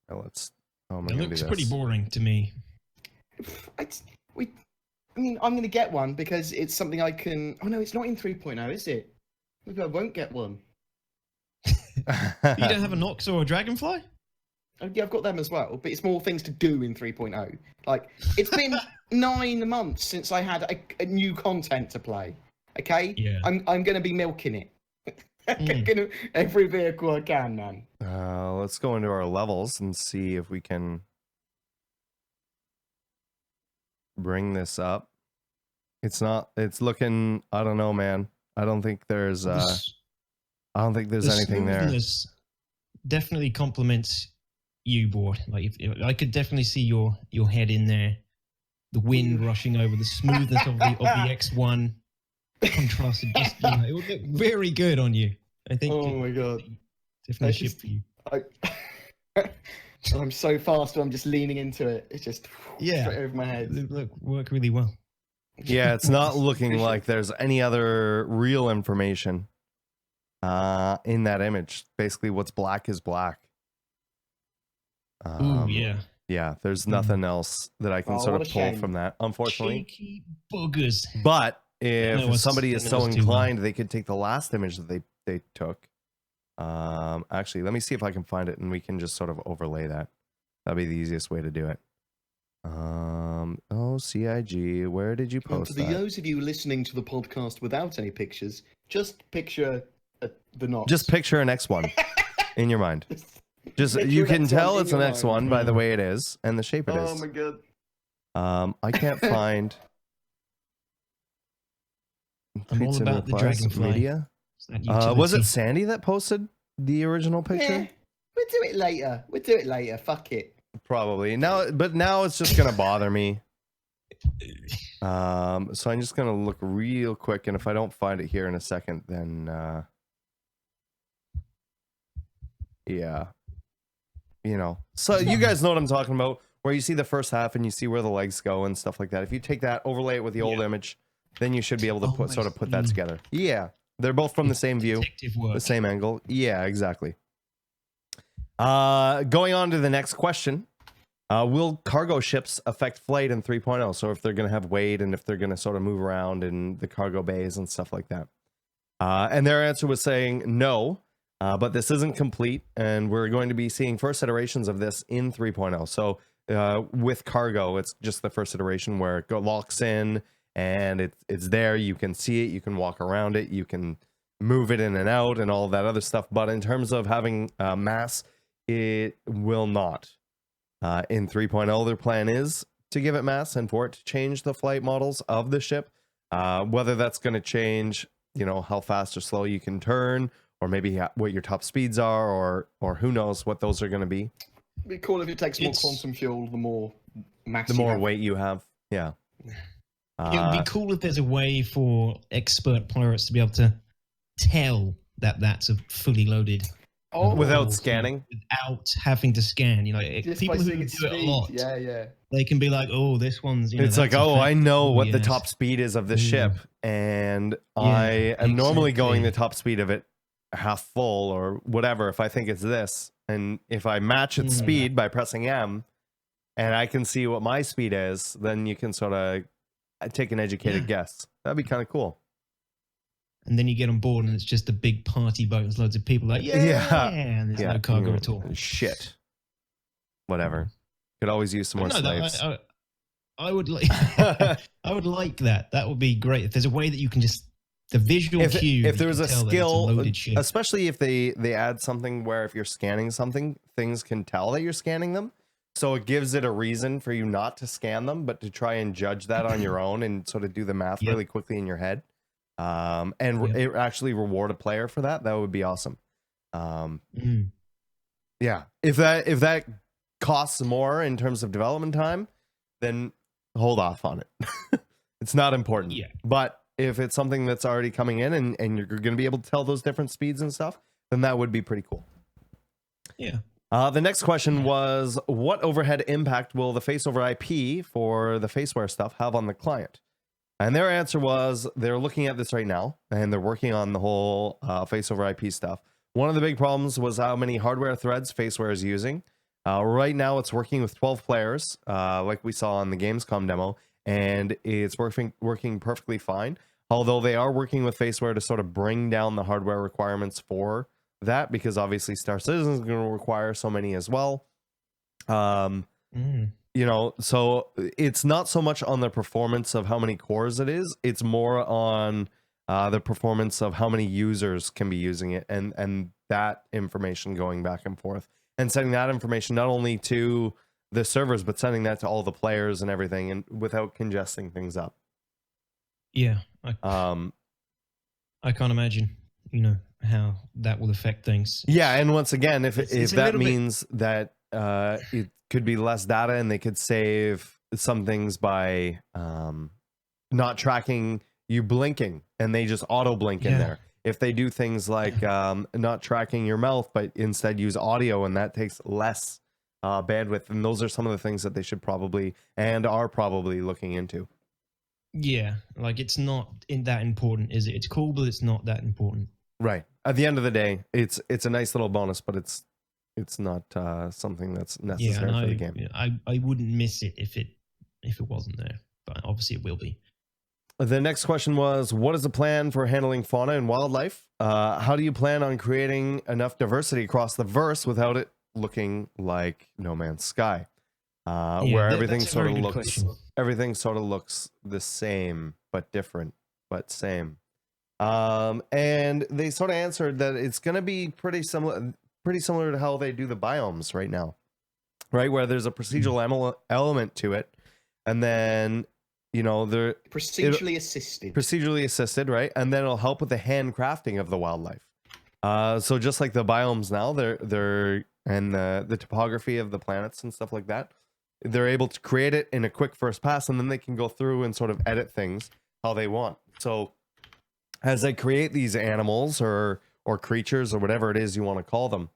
Let's. Oh, it looks pretty boring to me. I mean, I'm going to get one because it's something I can. Oh no, it's not in 3.0, is it? Maybe I won't get one. You don't have a Nox or a Dragonfly? Oh, yeah, I've got them as well, but it's more things to do in 3.0. Like, it's been 9 months since I had a new content to play. Okay? Yeah. I'm going to be milking it. Every vehicle I can, man. Let's go into our levels and see if we can bring this up. It's looking, I don't know, man. I don't think there's anything there. Definitely complements you, Bored. Like, I could definitely see your head in there, the wind rushing over, the smoothness of the X1 contrasted. Just, it would look very good on you. I think. Oh my god! Definitely ship for you. I'm so fast. I'm just leaning into it. It's just straight over my head. Look, work really well. Yeah, it's not looking like there's any other real information in that image. Basically, what's black is black. Ooh, yeah. Yeah, there's nothing else that I can sort of pull from that, unfortunately. Cheeky boogers. But if somebody is so inclined, they could take the last image that they took. Actually, let me see if I can find it, and we can just sort of overlay that. That'd be the easiest way to do it. CIG, where did you post that? For those of you listening to the podcast without any pictures, just picture the Nox. Just picture an X1 in your mind. Just you can tell it's an X1 by the way it is and the shape it is. Oh my god. I can't find. I'm all about the Dragonfly. Media. Was it Sandy that posted the original picture? Yeah, we'll do it later. Fuck it. Probably but now it's just gonna bother me. So I'm just gonna look real quick, and if I don't find it here in a second, then yeah, So you guys know what I'm talking about, where you see the first half and you see where the legs go and stuff like that. If you take that, overlay it with the old image, then you should be able to put that together. Yeah, they're both from the same view, the same angle. Yeah, exactly. Going on to the next question. Will cargo ships affect flight in 3.0? So if they're going to have weight and if they're going to sort of move around in the cargo bays and stuff like that. And their answer was saying no, but this isn't complete. And we're going to be seeing first iterations of this in 3.0. So with cargo, it's just the first iteration where it locks in and it's there. You can see it. You can walk around it. You can move it in and out and all that other stuff. But in terms of having mass, it will not. In 3.0, their plan is to give it mass and for it to change the flight models of the ship. Whether that's going to change, how fast or slow you can turn, or maybe what your top speeds are, or who knows what those are going to be. It'd be cool if it takes more quantum fuel, the more mass, the more weight you have. Yeah. It would be cool if there's a way for expert pilots to be able to tell that that's a fully loaded. Without scanning, without having to scan, people who do it a lot, they can be like, "Oh, this one's." It's like, "Oh, I know what the top speed is of the ship, and I am normally going the top speed of it half full or whatever. If I think it's this, and if I match its speed by pressing M, and I can see what my speed is, then you can sort of take an educated guess. That'd be kind of cool." And then you get on board and it's just a big party boat. There's loads of people like, and there's no cargo at all. Shit. Whatever. Could always use some more slaves. I would like I would like that. That would be great. If there's a way that you can just the visual cue. If there was a skill, loaded ship. especially if they add something where if you're scanning something, things can tell that you're scanning them. So it gives it a reason for you not to scan them, but to try and judge that on your own and sort of do the math really quickly in your head. It actually reward a player for that. That would be awesome. Yeah. If that costs more in terms of development time, then hold off on it. It's not important. Yeah. But if it's something that's already coming in and you're going to be able to tell those different speeds and stuff, then that would be pretty cool. Yeah. The next question was, what overhead impact will the face over IP for the faceware stuff have on the client? And their answer was they're looking at this right now and they're working on the whole face over IP stuff. One of the big problems was how many hardware threads faceware is using. Right now it's working with 12 players, like we saw on the Gamescom demo, and it's working perfectly fine. Although they are working with faceware to sort of bring down the hardware requirements for that, because obviously Star Citizen is going to require so many as well. You know, so it's not so much on the performance of how many cores it is, it's more on the performance of how many users can be using it, and that information going back and forth and sending that information not only to the servers but sending that to all the players and everything, and without congesting things up. Yeah. I can't imagine, you know, how that will affect things. Yeah, and once again, if that means that it could be less data and they could save some things by not tracking you blinking and they just auto blink in there. If they do things like not tracking your mouth but instead use audio, and that takes less bandwidth, and those are some of the things that they should probably and are probably looking into. Yeah, like it's not that important, is it? It's cool, but it's not that important. Right. At the end of the day, it's a nice little bonus, but it's not something that's necessary for the game. I wouldn't miss it if it wasn't there, but obviously it will be. The next question was, what is the plan for handling fauna and wildlife? How do you plan on creating enough diversity across the verse without it looking like No Man's Sky, where everything sort of looks the same but different, but same. And they sort of answered that it's going to be pretty similar to how they do the biomes right now, right? Where there's a procedural element to it, and then, you know, they're procedurally assisted, right? And then it'll help with the handcrafting of the wildlife. So just like the biomes now, they're and the topography of the planets and stuff like that, they're able to create it in a quick first pass, and then they can go through and sort of edit things how they want. So as they create these animals or creatures or whatever it is you want to call them,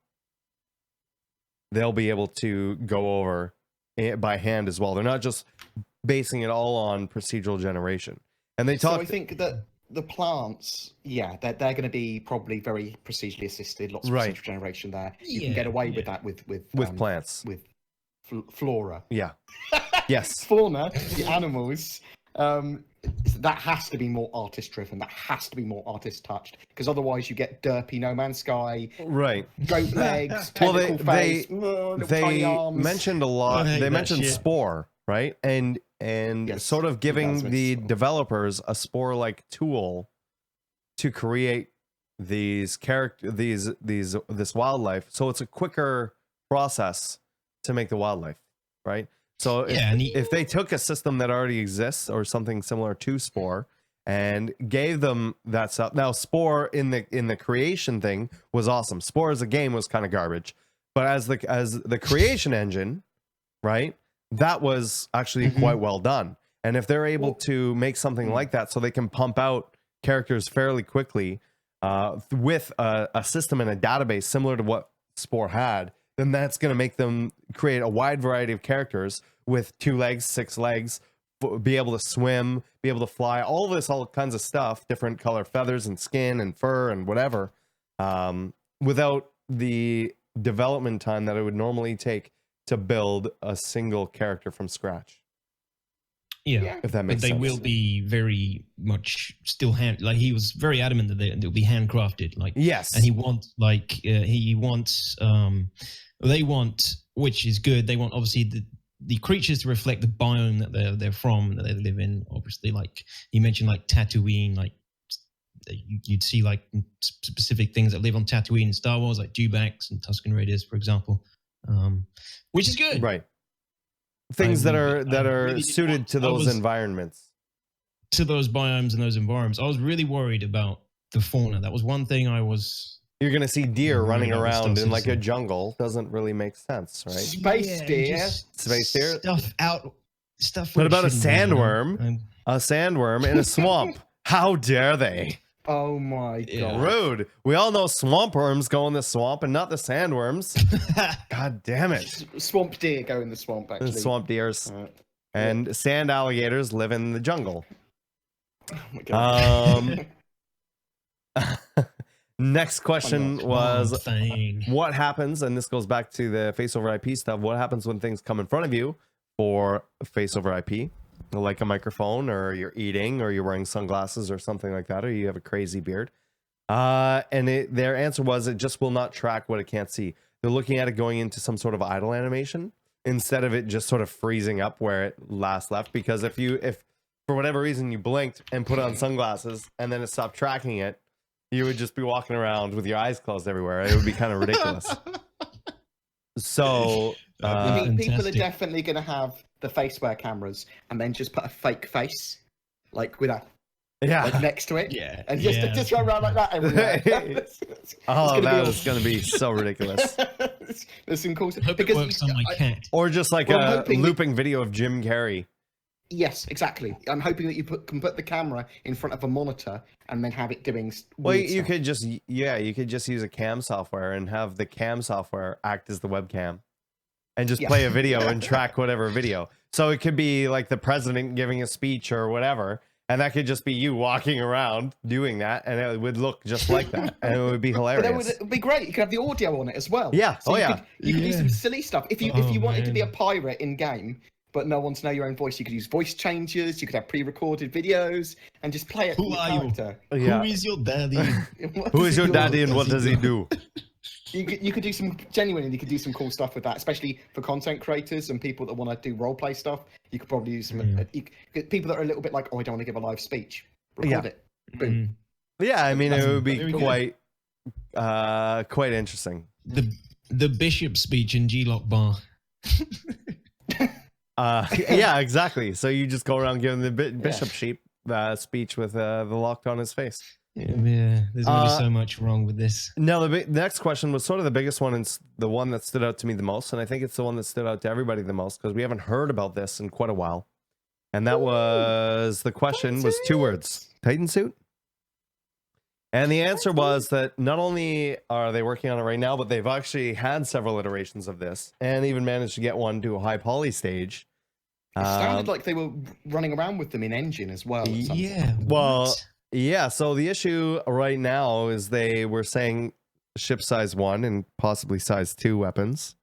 they'll be able to go over by hand as well. They're not just basing it all on procedural generation. And they talk. So I think that the plants, they're going to be probably very procedurally assisted. Lots of procedural generation there. You can get away with that with plants, with flora. Yeah. Yes. Fauna, the animals. That has to be more artist driven. That has to be more artist touched, because otherwise you get derpy No Man's Sky. Right. Goat legs. Tentacle face. They mentioned a lot. They mentioned Spore, right? And sort of giving the developers a Spore-like tool to create these this wildlife, so it's a quicker process to make the wildlife, right? So if they took a system that already exists or something similar to Spore and gave them that stuff. Now Spore in the creation thing was awesome. Spore as a game was kind of garbage, but as the creation engine, right? That was actually quite well done. And if they're able to make something like that, so they can pump out characters fairly quickly with a system and a database similar to what Spore had, then that's going to make them create a wide variety of characters with 2 legs, 6 legs, be able to swim, be able to fly, all kinds of stuff, different color feathers and skin and fur and whatever, without the development time that it would normally take to build a single character from scratch. Yeah, if that makes sense. But they will be very much still he was very adamant that they'll be handcrafted. Like, yes, and he wants they want, which is good. They want obviously the creatures to reflect the biome that they're from, that they live in. Obviously, like you mentioned, like Tatooine, like you'd see like specific things that live on Tatooine in Star Wars, like Dewbacks and Tusken Raiders, for example, which is good. Right. Things that are really suited to those environments. To those biomes and those environments. I was really worried about the fauna. That was one thing I was... You're going to see deer running around in like a jungle. Doesn't really make sense, right? Space deer. Space deer. Stuff. What about a sandworm? A sandworm in a swamp. How dare they? Oh my god. Rude. We all know swamp worms go in the swamp and not the sandworms. God damn it. Swamp deer go in the swamp, actually. The swamp deers. And sand alligators live in the jungle. Oh my god. Next question was what happens, and this goes back to the face over IP stuff, what happens when things come in front of you for face over IP, like a microphone, or you're eating, or you're wearing sunglasses or something like that, or you have a crazy beard. And their answer was it just will not track what it can't see. They're looking at it going into some sort of idle animation instead of it just sort of freezing up where it last left, because if for whatever reason you blinked and put on sunglasses and then it stopped tracking it, you would just be walking around with your eyes closed everywhere. It would be kind of ridiculous. So I mean, people are definitely going to have the faceware cameras and then just put a fake face, like with a like next to it, and just run around like that everywhere. That is going to be so ridiculous. There's some cool stuff. Because it works on my cat. Or just like a looping video of Jim Carrey. Yes, exactly. I'm hoping that you can put the camera in front of a monitor and then have it doing. Well, you could just use a cam software and have the cam software act as the webcam, and just play a video and track whatever video. So it could be like the president giving a speech or whatever, and that could just be you walking around doing that, and it would look just like that, and it would be hilarious. It would be great. You could have the audio on it as well. Yeah. So you could do some silly stuff if you wanted to be a pirate in game, but no one to know your own voice. You could use voice changes. You could have pre-recorded videos and just play it. Who are character. you? Who is your daddy? Who is your daddy and what does he do? You could do some genuinely. You could do some cool stuff with that, especially for content creators and people that want to do role play stuff. You could probably use some people that are a little bit like, oh, I don't want to give a live speech. Record it. Boom. Yeah, I mean, it would be quite interesting. The bishop speech in G-Lock Bar. Yeah, exactly. So you just go around giving the bishop sheep speech with the lock on his face. Yeah, there's going to be so much wrong with this. Now, the next question was sort of the biggest one and the one that stood out to me the most, and I think it's the one that stood out to everybody the most because we haven't heard about this in quite a while. And that was the question was 2 words: Titan suit. And the answer was that not only are they working on it right now, but they've actually had several iterations of this and even managed to get one to a high poly stage. It sounded like they were running around with them in engine as well. Yeah. Well, yeah. So the issue right now is they were saying ship size 1 and possibly size 2 weapons.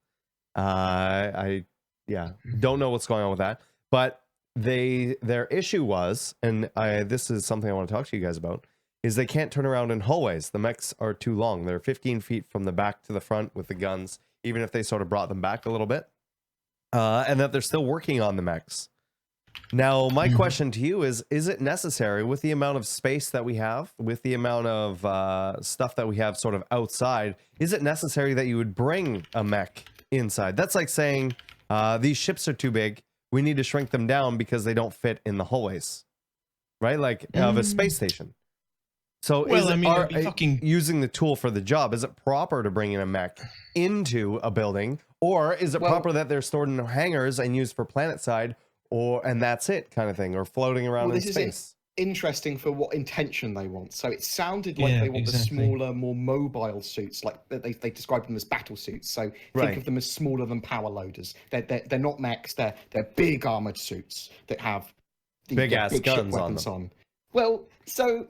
I don't know what's going on with that, but their issue was, and this is something I want to talk to you guys about, is they can't turn around in hallways. The mechs are too long. They're 15 feet from the back to the front with the guns, even if they sort of brought them back a little bit. And that they're still working on the mechs. Now, my question to you is it necessary with the amount of space that we have, with the amount of stuff that we have sort of outside, is it necessary that you would bring a mech inside? That's like saying these ships are too big. We need to shrink them down because they don't fit in the hallways, right? Like of a space station. So using the tool for the job, is it proper to bring in a mech into a building, or is it proper that they're stored in hangars and used for planet side, and that's it kind of thing, or floating around in space? This is interesting for what intention they want. So it sounded like they want the smaller, more mobile suits, like they described them as battle suits. So think of them as smaller than power loaders. They're not mechs. They're big armored suits that have big ass guns on them. Well, so.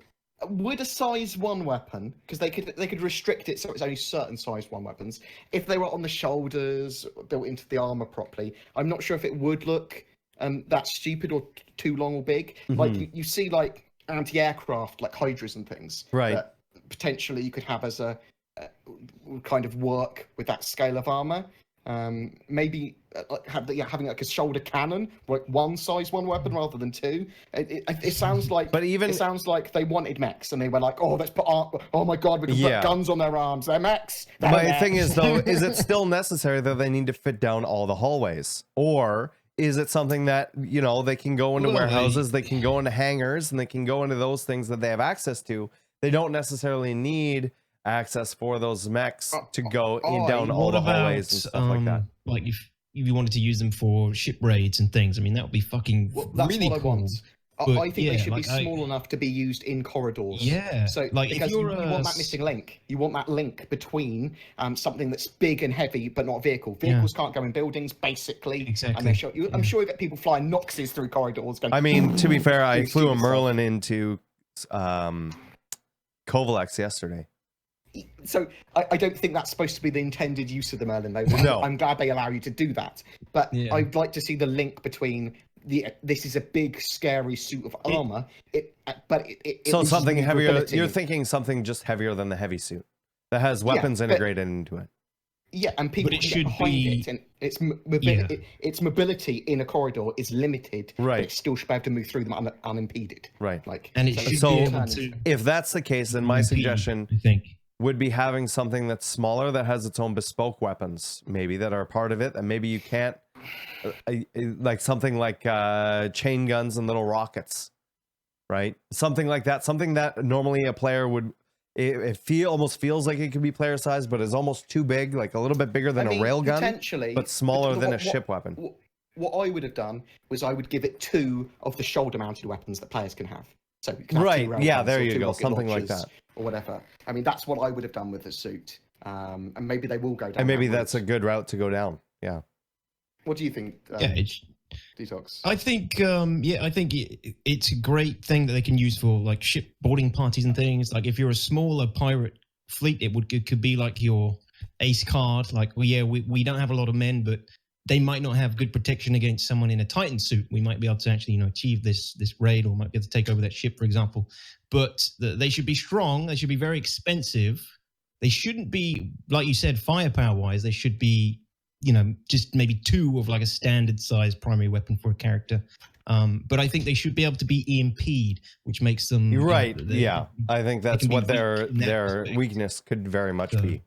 Would a size 1 weapon, because they could restrict it so it's only certain size 1 weapons, if they were on the shoulders, built into the armor properly, I'm not sure if it would look that stupid or too long or big. Like you see like anti-aircraft, like Hydras and things, that potentially you could have as a kind of work with that scale of armor. Maybe having like a shoulder cannon, like one size, one weapon rather than two. It sounds like, But even it sounds like they wanted mechs and they were like, oh, let's put oh my god, we can put guns on their arms. They're mechs. My thing is though, is it still necessary that they need to fit down all the hallways, or is it something that, you know, they can go into warehouses, they can go into hangars, and they can go into those things that they have access to? They don't necessarily need access for those mechs to go down all the hallways and stuff like that. Like if you wanted to use them for ship raids and things, I mean, that would be fucking that's really what cool. I want. But I think they should be small enough to be used in corridors. Yeah. So like because if you want that missing link. You want that link between something that's big and heavy, but not a vehicle. Vehicles can't go in buildings, basically. Exactly. And I'm sure you get people flying Noxes through corridors. Going, I mean, to be fair, I flew a Merlin into Kovalex yesterday. So I don't think that's supposed to be the intended use of the Merlin, though. No. I'm glad they allow you to do that. But I'd like to see the link between this is a big, scary suit of armor. So something heavier. You're thinking something just heavier than the heavy suit that has weapons integrated into it. Yeah, and people it should behind it, and its mobility in a corridor is limited. Right. But it still should be able to move through them unimpeded. Right. Like, and it should be able to, if that's the case, then my suggestion, I think, would be having something that's smaller that has its own bespoke weapons, maybe that are part of it, and maybe you can't, like something like chain guns and little rockets, right? Something like that. Something that normally a player would. It almost feels like it could be player size, but is almost too big, like a little bit bigger than a railgun, potentially, but smaller than a ship weapon. What I would have done was I would give it 2 of the shoulder-mounted weapons that players can have. So you can have 2 railguns there or you 2 go, rocket something like launchers that, or whatever. I mean, that's what I would have done with the suit, and maybe they will go down. And maybe that that's a good route to go down. Yeah. What do you think? Detox. I think, I think it's a great thing that they can use for like ship boarding parties and things. Like if you're a smaller pirate fleet, it could be like your ace card. Like, we don't have a lot of men, but they might not have good protection against someone in a Titan suit. We might be able to actually, achieve this raid, or might be able to take over that ship, for example. But they should be strong. They should be very expensive. They shouldn't be, like you said, firepower wise. They should be, just maybe 2 of like a standard size primary weapon for a character. But I think they should be able to be EMP'd, which makes them right. I think that's what their weakness could very much be.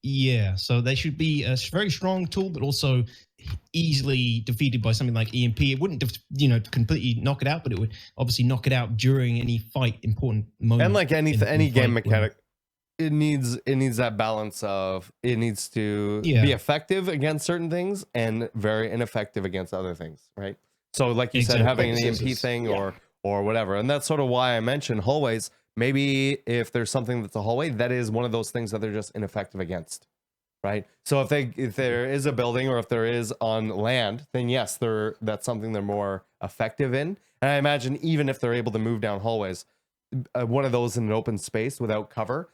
Yeah, so they should be a very strong tool, but also easily defeated by something like EMP. It wouldn't, completely knock it out, but it would obviously knock it out during any fight, important moment. And like any game mechanic, it needs that balance of it needs to be effective against certain things and very ineffective against other things, right? So like you said, having an EMP thing or whatever. And that's sort of why I mentioned hallways. Maybe if there's something that's a hallway, that is one of those things that they're just ineffective against, right? So if there is a building or if there is on land, then yes, that's something they're more effective in. And I imagine even if they're able to move down hallways, one of those in an open space without cover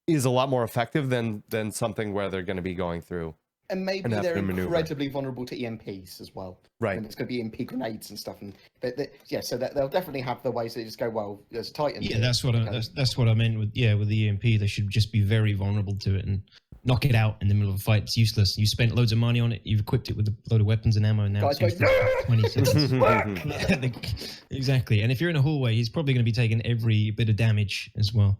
is a lot more effective than something where they're going to be going through. And maybe they're incredibly vulnerable to EMPs as well. Right. And it's going to be EMP grenades and stuff. And so they'll definitely have the ways they just go, well, there's a Titan. Yeah, that's what I meant with the EMP. They should just be very vulnerable to it and knock it out in the middle of a fight. It's useless. You spent loads of money on it. You've equipped it with a load of weapons and ammo, and now it's useless for 20 seconds. Exactly. And if you're in a hallway, he's probably going to be taking every bit of damage as well.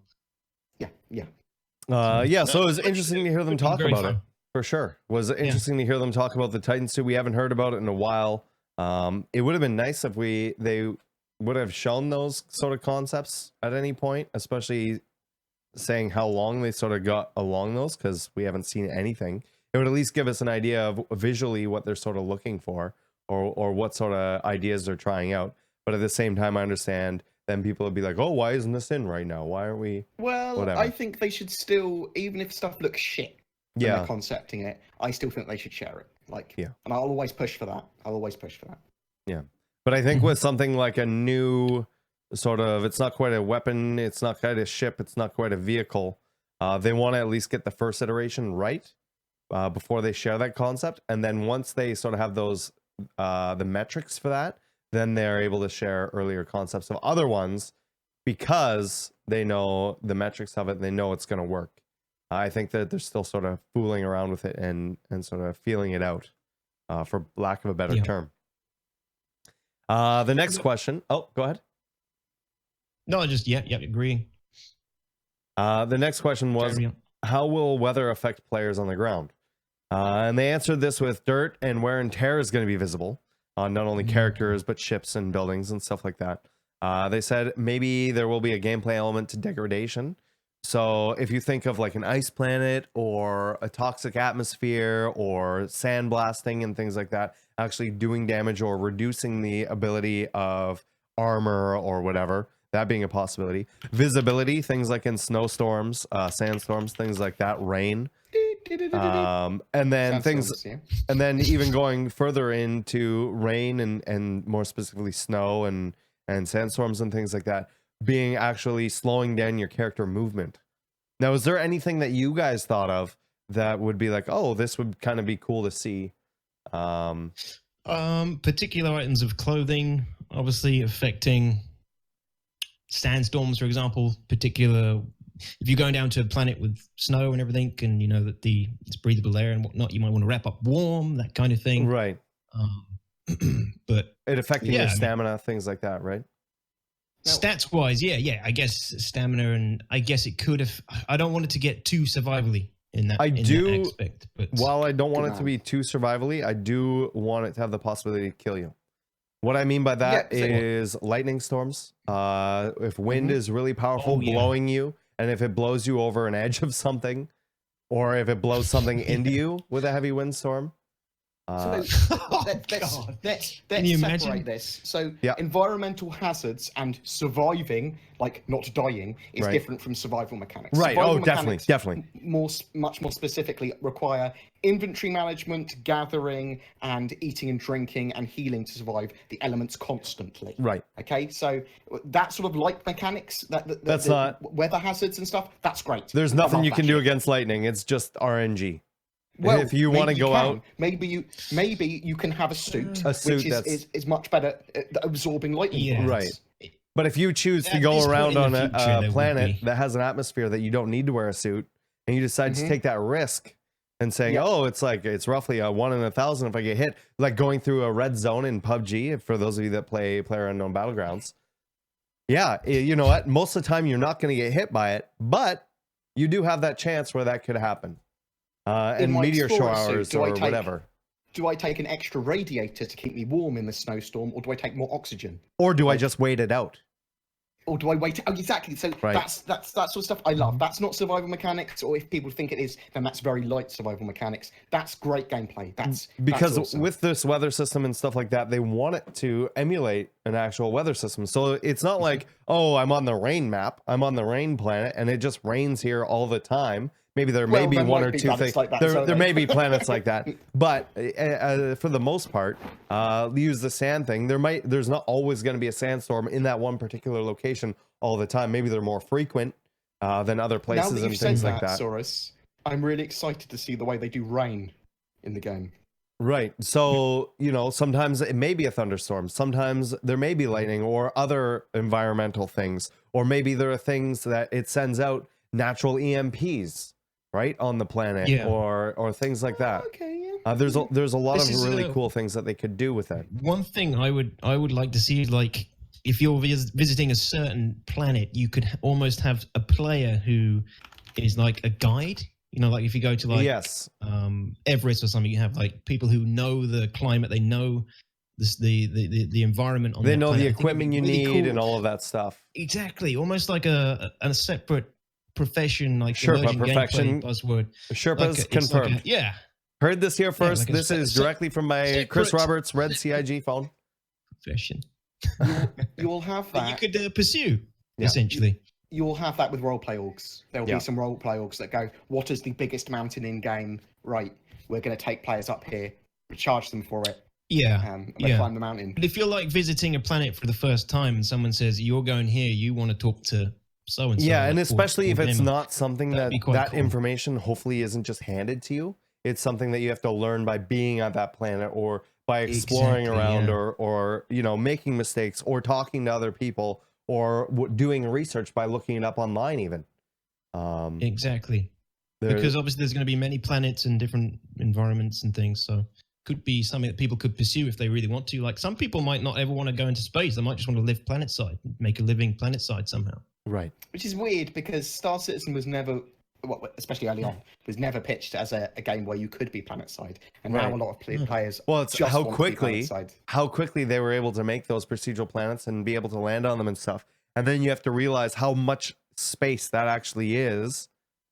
Yeah. So it was interesting to hear them talk about it. For sure. Was interesting to hear them talk about the Titan suit. We haven't heard about it in a while. It would have been nice if they would have shown those sort of concepts at any point, especially saying how long they sort of got along those, because we haven't seen anything. It would at least give us an idea of visually what they're sort of looking for or what sort of ideas they're trying out. But at the same time, I understand then people would be like, oh, why isn't this in right now? Why aren't we? Well, whatever. I think they should still, even if stuff looks shit, they're concepting it, I still think they should share it. And I'll always push for that. Yeah. But I think with something like a new sort of, it's not quite a weapon, it's not quite a ship, it's not quite a vehicle. They want to at least get the first iteration right before they share that concept. And then once they sort of have those, the metrics for that, then they're able to share earlier concepts of other ones because they know the metrics of it. They know it's going to work. I think that they're still sort of fooling around with it and sort of feeling it out, for lack of a better term. The next question. Oh, go ahead. No, just agreeing. The next question was, how will weather affect players on the ground? And they answered this with dirt and wear and tear is going to be visible on not only characters, but ships and buildings and stuff like that. They said maybe there will be a gameplay element to degradation. So if you think of like an ice planet or a toxic atmosphere or sandblasting and things like that, actually doing damage or reducing the ability of armor or whatever, that being a possibility. Visibility, things like in snowstorms, sandstorms, things like that, rain. And then and then even going further into rain and more specifically snow and sandstorms and things like that, being actually slowing down your character movement. Now, is there anything that you guys thought of that would be like, oh, this would kind of be cool to see? Particular items of clothing, obviously affecting sandstorms, for example. Particular, if you're going down to a planet with snow and everything, and you know that it's breathable air and whatnot, you might want to wrap up warm, that kind of thing. Right. But it affecting your stamina, things like that, right? Stats wise, yeah. I guess stamina, and I guess it could have. I don't want it to get too survivally in that. That aspect, but while I don't want it to be too survivally, I do want it to have the possibility to kill you. What I mean by that is lightning storms. If wind is really powerful, blowing you, and if it blows you over an edge of something, or if it blows something into you with a heavy windstorm. Let's separate this. So environmental hazards and surviving, like not dying, is different from survival mechanics. Right. Survival definitely. Much more specifically require inventory management, gathering, and eating and drinking and healing to survive the elements constantly. Right. Okay. So that sort of light mechanics, that's not weather hazards and stuff. That's great. There's nothing you can do against lightning. It's just RNG. Well, if you want to go out, maybe you can have a suit which is much better at absorbing lightning. Right. But if you choose to go around on a planet that has an atmosphere that you don't need to wear a suit, and you decide to take that risk and saying, oh, it's roughly a 1 in 1,000 if I get hit, like going through a red zone in PUBG, for those of you that play PlayerUnknown Battlegrounds. Yeah, you know what? Most of the time you're not going to get hit by it, but you do have that chance where that could happen. And meteor showers or whatever. Do I take an extra radiator to keep me warm in the snowstorm, or do I take more oxygen? Or do I just wait it out? Or do I wait? Oh, exactly. So that's that sort of stuff I love. That's not survival mechanics, or if people think it is, then that's very light survival mechanics. That's great gameplay. That's awesome. With this weather system and stuff like that, they want it to emulate an actual weather system. So it's not like, oh, I'm on the rain map, I'm on the rain planet, and it just rains here all the time. Maybe there may be one or two things. Like there may be planets like that, but for the most part, use the sand thing. There's not always going to be a sandstorm in that one particular location all the time. Maybe they're more frequent than other places and things like that. Saurus, I'm really excited to see the way they do rain in the game. Right. So, sometimes it may be a thunderstorm. Sometimes there may be lightning or other environmental things, or maybe there are things that it sends out natural EMPs. Right on the planet, or things like that. There's a lot of really cool things that they could do with it. One thing I would like to see, like if you're visiting a certain planet, you could almost have a player who is like a guide. Like if you go to Everest or something, you have like people who know the climate, they know the environment on. They know the equipment you need and all of that stuff. Exactly, almost like a separate profession, like Sherpa perfection buzzword. Sherpa's confirmed. Heard this here first. This is directly from my Chris Roberts Red CIG phone. Profession. You'll have that. You could pursue essentially. You'll have that with roleplay orgs. There'll be some roleplay orgs that go, "What is the biggest mountain in game? Right, we're going to take players up here, charge them for it." They climb the mountain. But if you're like visiting a planet for the first time and someone says you're going here, you want to talk to so and so. Yeah, and especially if it's not something that cool. Information hopefully isn't just handed to you. It's something that you have to learn by being on that planet, or by exploring around, or making mistakes, or talking to other people, or doing research by looking it up online even. Exactly. because obviously there's going to be many planets and different environments and things. So could be something that people could pursue if they really want to. Like some people might not ever want to go into space. They might just want to live planetside, make a living planetside somehow. Right. Which is weird because Star Citizen was never, well, especially early on, was never pitched as a game where you could be planetside. And now a lot of players it's just how want to be quickly planetside. they were able to make those procedural planets and be able to land on them and stuff. And then you have to realize how much space that actually is,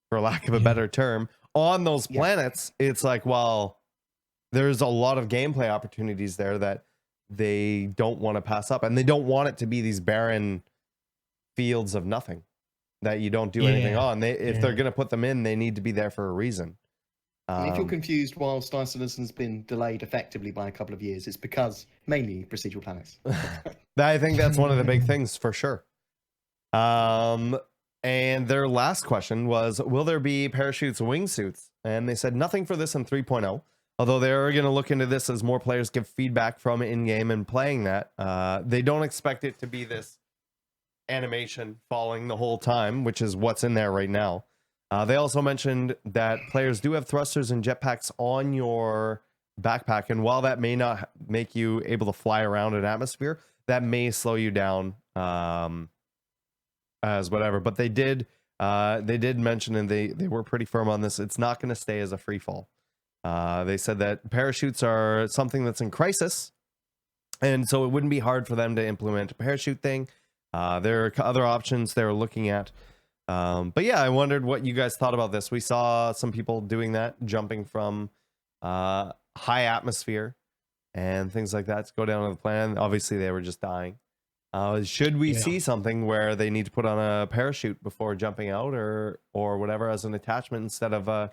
for lack of a better term, on those planets. It's like, well, there's a lot of gameplay opportunities there that they don't want to pass up, and they don't want it to be these barren fields of nothing that you don't do anything on. If they're going to put them in, they need to be there for a reason. And if you're confused while Star Citizen's been delayed effectively by a couple of years, it's because mainly procedural planets. I think that's one of the big things for sure. And their last question was, will there be parachutes and wingsuits? And they said nothing for this in 3.0. Although they're going to look into this as more players give feedback from in-game and playing that. They don't expect it to be this animation falling the whole time, which is what's in there right now. They also mentioned that players do have thrusters and jetpacks on your backpack, and while that may not make you able to fly around an atmosphere, that may slow you down as whatever. But they did mention, and they were pretty firm on this, it's not going to stay as a free fall. They said that parachutes are something that's in crisis, and so it wouldn't be hard for them to implement a parachute thing. There are other options they're looking at. But yeah, I wondered what you guys thought about this. We saw some people doing that, jumping from high atmosphere and things like that to go down to the planet. Obviously, they were just dying. Should we see something where they need to put on a parachute before jumping out, or whatever, as an attachment instead of a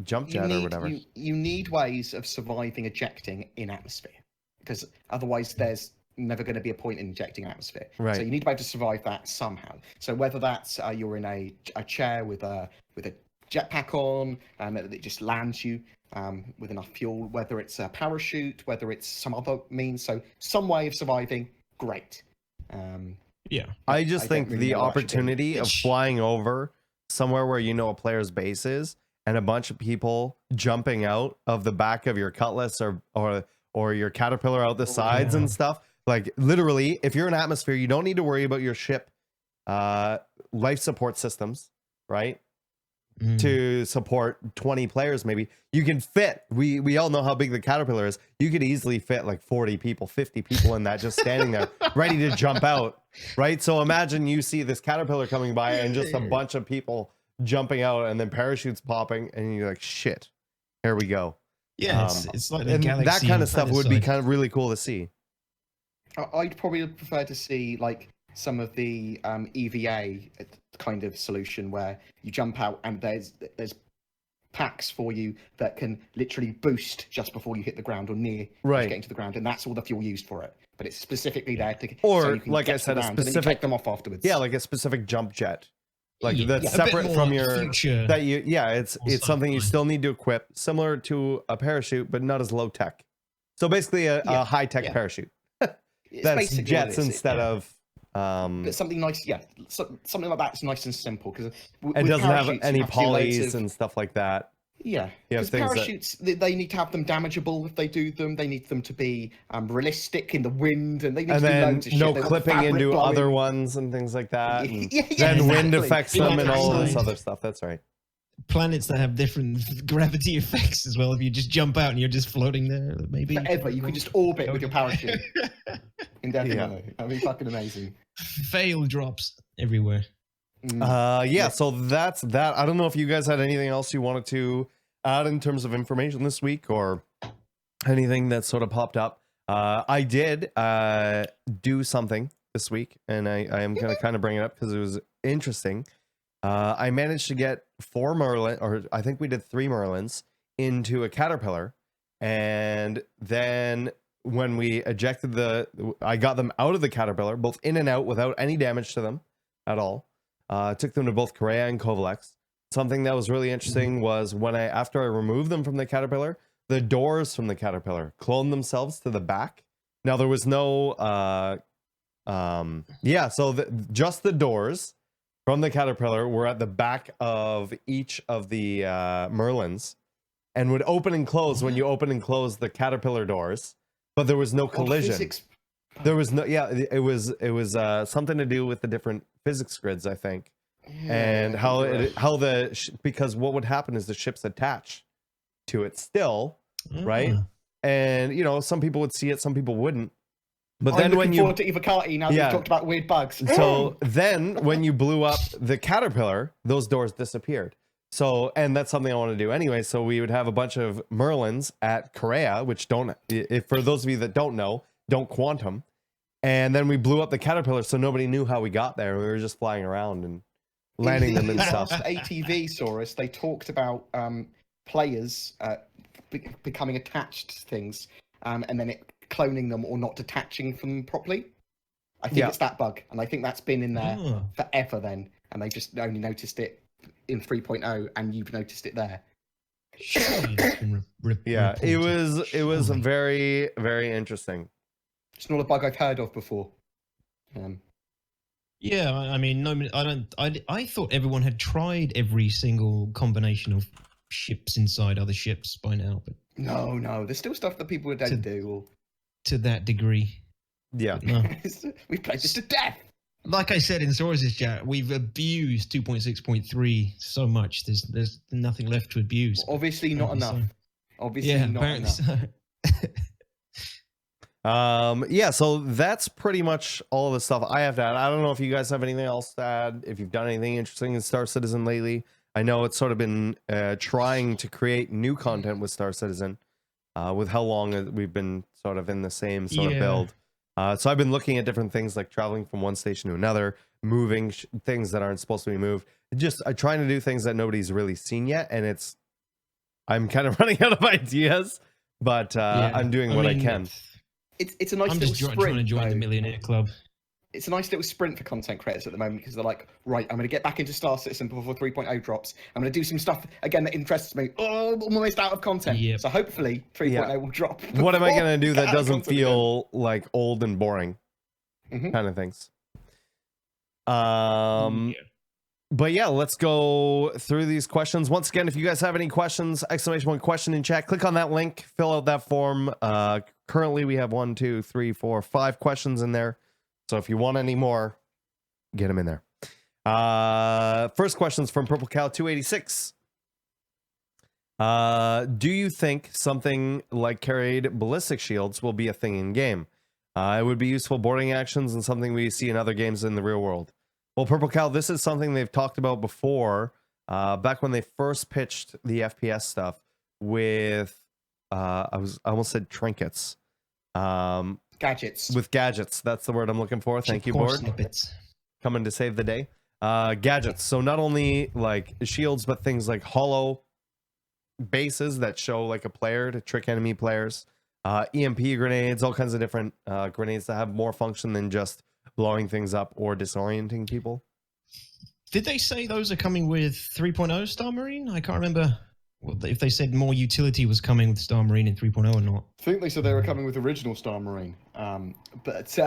jump jet or whatever? You need ways of surviving ejecting in atmosphere, because otherwise there's never going to be a point in ejecting atmosphere. Right. So you need to be able to survive that somehow. So whether that's you're in a chair with a jetpack on and it just lands you with enough fuel, whether it's a parachute, whether it's some other means, so some way of surviving, great. I just think the opportunity of flying over somewhere where you know a player's base is, and a bunch of people jumping out of the back of your Cutlass or your Caterpillar out the sides and stuff. Like literally, if you're in atmosphere, you don't need to worry about your ship life support systems, right? To support 20 players, maybe. You can fit, we all know how big the Caterpillar is. You could easily fit like 40 people, 50 people in that, just standing there ready to jump out, right? So imagine you see this Caterpillar coming by and just a bunch of people jumping out, and then parachutes popping, and you're like, shit, here we go. Yeah, it's like the Galaxy, that kind of stuff would be kind of really cool to see. I'd probably prefer to see like some of the EVA kind of solution where you jump out and there's packs for you that can literally boost just before you hit the ground or near getting to the ground, and that's all the fuel used for it. But it's specifically there to, or so you can like I said, a specific, take them off afterwards. Yeah, like a specific jump jet. Like that's separate from your that you it's something you still need to equip, similar to a parachute, but not as low tech. So basically a high tech parachute. That's jets instead of but something nice, something like that's nice and simple, because it doesn't have any polys and stuff like that. Because parachutes, they need to have them damageable if they do them. They need them to be realistic in the wind, and they need to do loads of shit. No clipping into other ones and things like that. Then wind affects them and all this other stuff. That's right. Planets that have different gravity effects as well. If you just jump out and you're just floating there, maybe forever, you can just orbit with your parachute. Indefinitely. That'd be fucking amazing. Fail drops everywhere. So that's that. I don't know if you guys had anything else you wanted to add in terms of information this week, or anything that sort of popped up. I did do something this week, and I am going to kind of bring it up because it was interesting. I managed to get 4 Merlin, or I think we did 3 Merlins into a Caterpillar, and then when we ejected I got them out of the Caterpillar, both in and out, without any damage to them at all. Took them to both Korea and Kovalex. Something that was really interesting was after I removed them from the Caterpillar, the doors from the Caterpillar cloned themselves to the back. Now there was no, just the doors from the caterpillar were at the back of each of the Merlins and would open and close when you open and close the caterpillar doors, but there was no collision. There was no, it was something to do with the different physics grids, I think. Yeah, And because what would happen is the ships attach to it still, right? And you know, some people would see it, some people wouldn't. But then when you forward to Evocati now that you've talked about weird bugs. So then when you blew up the caterpillar, those doors disappeared. So, and that's something I want to do anyway. So we would have a bunch of Merlins at Korea, which for those of you that don't know, don't quantum. And then we blew up the caterpillar, so nobody knew how we got there. We were just flying around and landing them and stuff. ATV Saurus, they talked about players becoming attached to things, and then it cloning them or not detaching from them properly. I think it's that bug, and I think that's been in there forever then, and they just only noticed it in 3.0, and you've noticed it there. Yeah, it was very, very interesting. It's not a bug I've heard of before. Yeah, I mean, no, I thought everyone had tried every single combination of ships inside other ships by now, but no, there's still stuff that people don't do to that degree. Yeah, no. We played this to death. Like I said in Saurus' chat, we've abused 2.6.3 so much. There's nothing left to abuse. Well, obviously not enough. So. Obviously not enough. So. So that's pretty much all the stuff I have to add. I don't know if you guys have anything else to add, if you've done anything interesting in Star Citizen lately. I know it's sort of been trying to create new content with Star Citizen, with how long we've been sort of in the same sort of build. So I've been looking at different things like traveling from one station to another, moving things that aren't supposed to be moved. Just trying to do things that nobody's really seen yet, and I'm kind of running out of ideas, but I'm doing what I can. It's a nice I'm little just sprint. trying to join the Millionaire Club. It's a nice little sprint for content creators at the moment because they're like, right, I'm going to get back into Star Citizen before 3.0 drops. I'm going to do some stuff again that interests me. Oh, I'm almost out of content. Yep. So hopefully 3.0 will drop. What am I going to do that doesn't feel like old and boring kind of things? But yeah, let's go through these questions. Once again, if you guys have any questions, ! question in chat, click on that link, fill out that form. Currently we have 1, 2, 3, 4, 5 questions in there. So if you want any more, get them in there. First question's from Purple Cow 286. Do you think something like carried ballistic shields will be a thing in game? It would be useful boarding actions and something we see in other games in the real world. Well, Purple Cow, this is something they've talked about before, back when they first pitched the FPS stuff with, I almost said trinkets. Gadgets. With gadgets. That's the word I'm looking for. Thank you, Board. Snippets. Coming to save the day. Gadgets. So not only like shields, but things like hollow bases that show like a player to trick enemy players. EMP grenades, all kinds of different grenades that have more function than just blowing things up or disorienting people. Did they say those are coming with 3.0 Star Marine? I can't remember if they said more utility was coming with Star Marine in 3.0 or not. I think they said they were coming with original Star Marine. But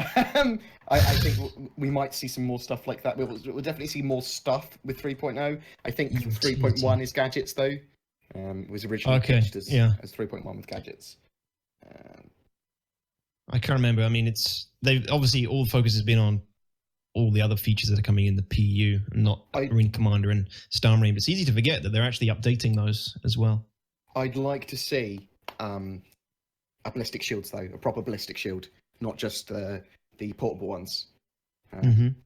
I think we might see some more stuff like that. We'll definitely see more stuff with 3.0. I think 3.1 is gadgets, though. Was originally pitched as 3.1 with gadgets. I can't remember. I mean, they've obviously all the focus has been on all the other features that are coming in the PU, and not Marine Commander and Star Marine. But it's easy to forget that they're actually updating those as well. I'd like to see a ballistic shields, though, a proper ballistic shield, not just the portable ones. I think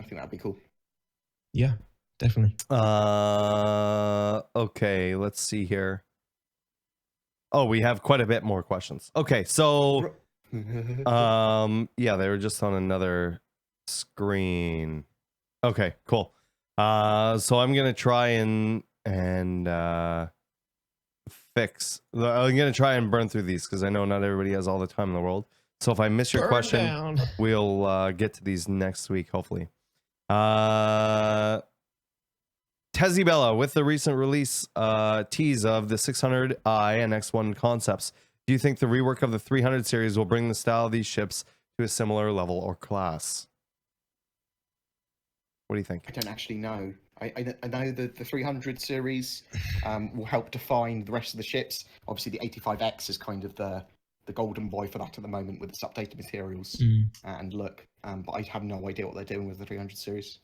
that'd be cool. Yeah, definitely. Okay, let's see here. Oh, we have quite a bit more questions. Okay, so yeah, they were just on another screen. Okay, cool. So I'm gonna try and fix. I'm gonna try and burn through these because I know not everybody has all the time in the world. So if I miss your question, we'll get to these next week, hopefully. Tezzy Bella, with the recent release tease of the 600i and X1 concepts, do you think the rework of the 300 series will bring the style of these ships to a similar level or class? What do you think? I don't actually know. I know the 300 series will help define the rest of the ships. Obviously, the 85X is kind of the golden boy for that at the moment with its updated materials and look. But I have no idea what they're doing with the 300 series.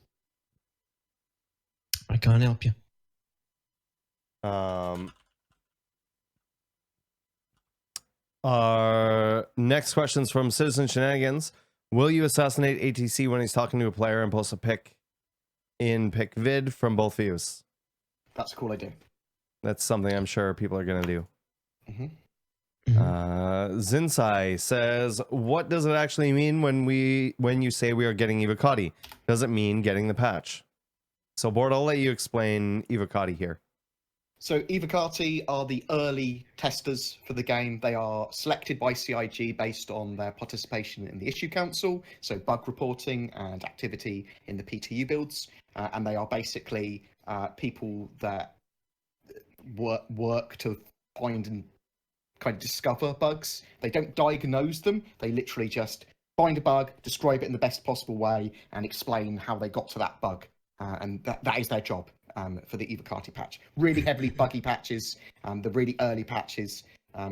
I can't help you. Our next question's from Citizen Shenanigans. Will you assassinate ATC when he's talking to a player and post a pic vid from both views? That's a cool idea. That's something I'm sure people are going to do. Mm-hmm. Zinsai says, what does it actually mean when you say we are getting Evocati? Does it mean getting the patch? So, Board, I'll let you explain Evocati here. So Evocati are the early testers for the game. They are selected by CIG based on their participation in the issue council, so bug reporting and activity in the PTU builds. And they are basically people that work to find and kind of discover bugs. They don't diagnose them. They literally just find a bug, describe it in the best possible way, and explain how they got to that bug. And that is their job for the Evocati patch. Really heavily buggy patches, the really early patches.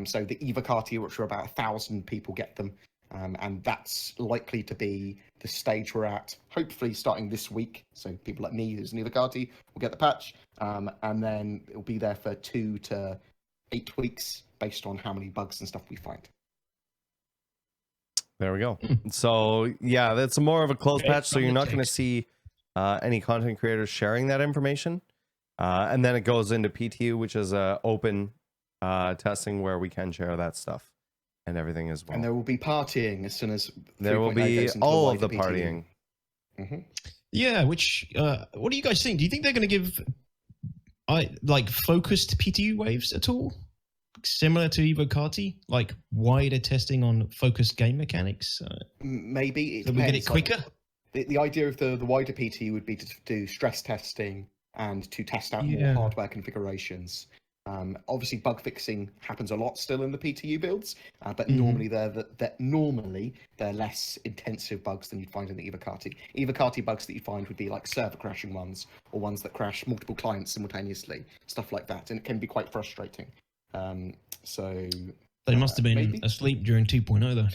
So the Evocati, which are about 1,000 people get them. And that's likely to be the stage we're at, hopefully starting this week. So people like me, who's an Evocati, will get the patch. And then it'll be there for 2 to 8 weeks based on how many bugs and stuff we find. There we go. So, yeah, that's more of a closed patch, so you're not going to see any content creators sharing that information. And then it goes into PTU, which is open testing where we can share that stuff and everything as well. And there will be partying as soon as there will be all of the partying. Mm-hmm. Yeah, which what do you guys think? Do you think they're going to give like focused PTU waves at all? Similar to Evocati, like wider testing on focused game mechanics? Maybe. So we get it quicker? The idea of the wider PT would be to do stress testing and to test out more hardware configurations. Obviously, bug fixing happens a lot still in the PTU builds, but normally they're less intensive bugs than you'd find in the Evocati. Evocati bugs that you find would be like server crashing ones, or ones that crash multiple clients simultaneously, stuff like that, and it can be quite frustrating. So they must have been asleep during 2.0 though,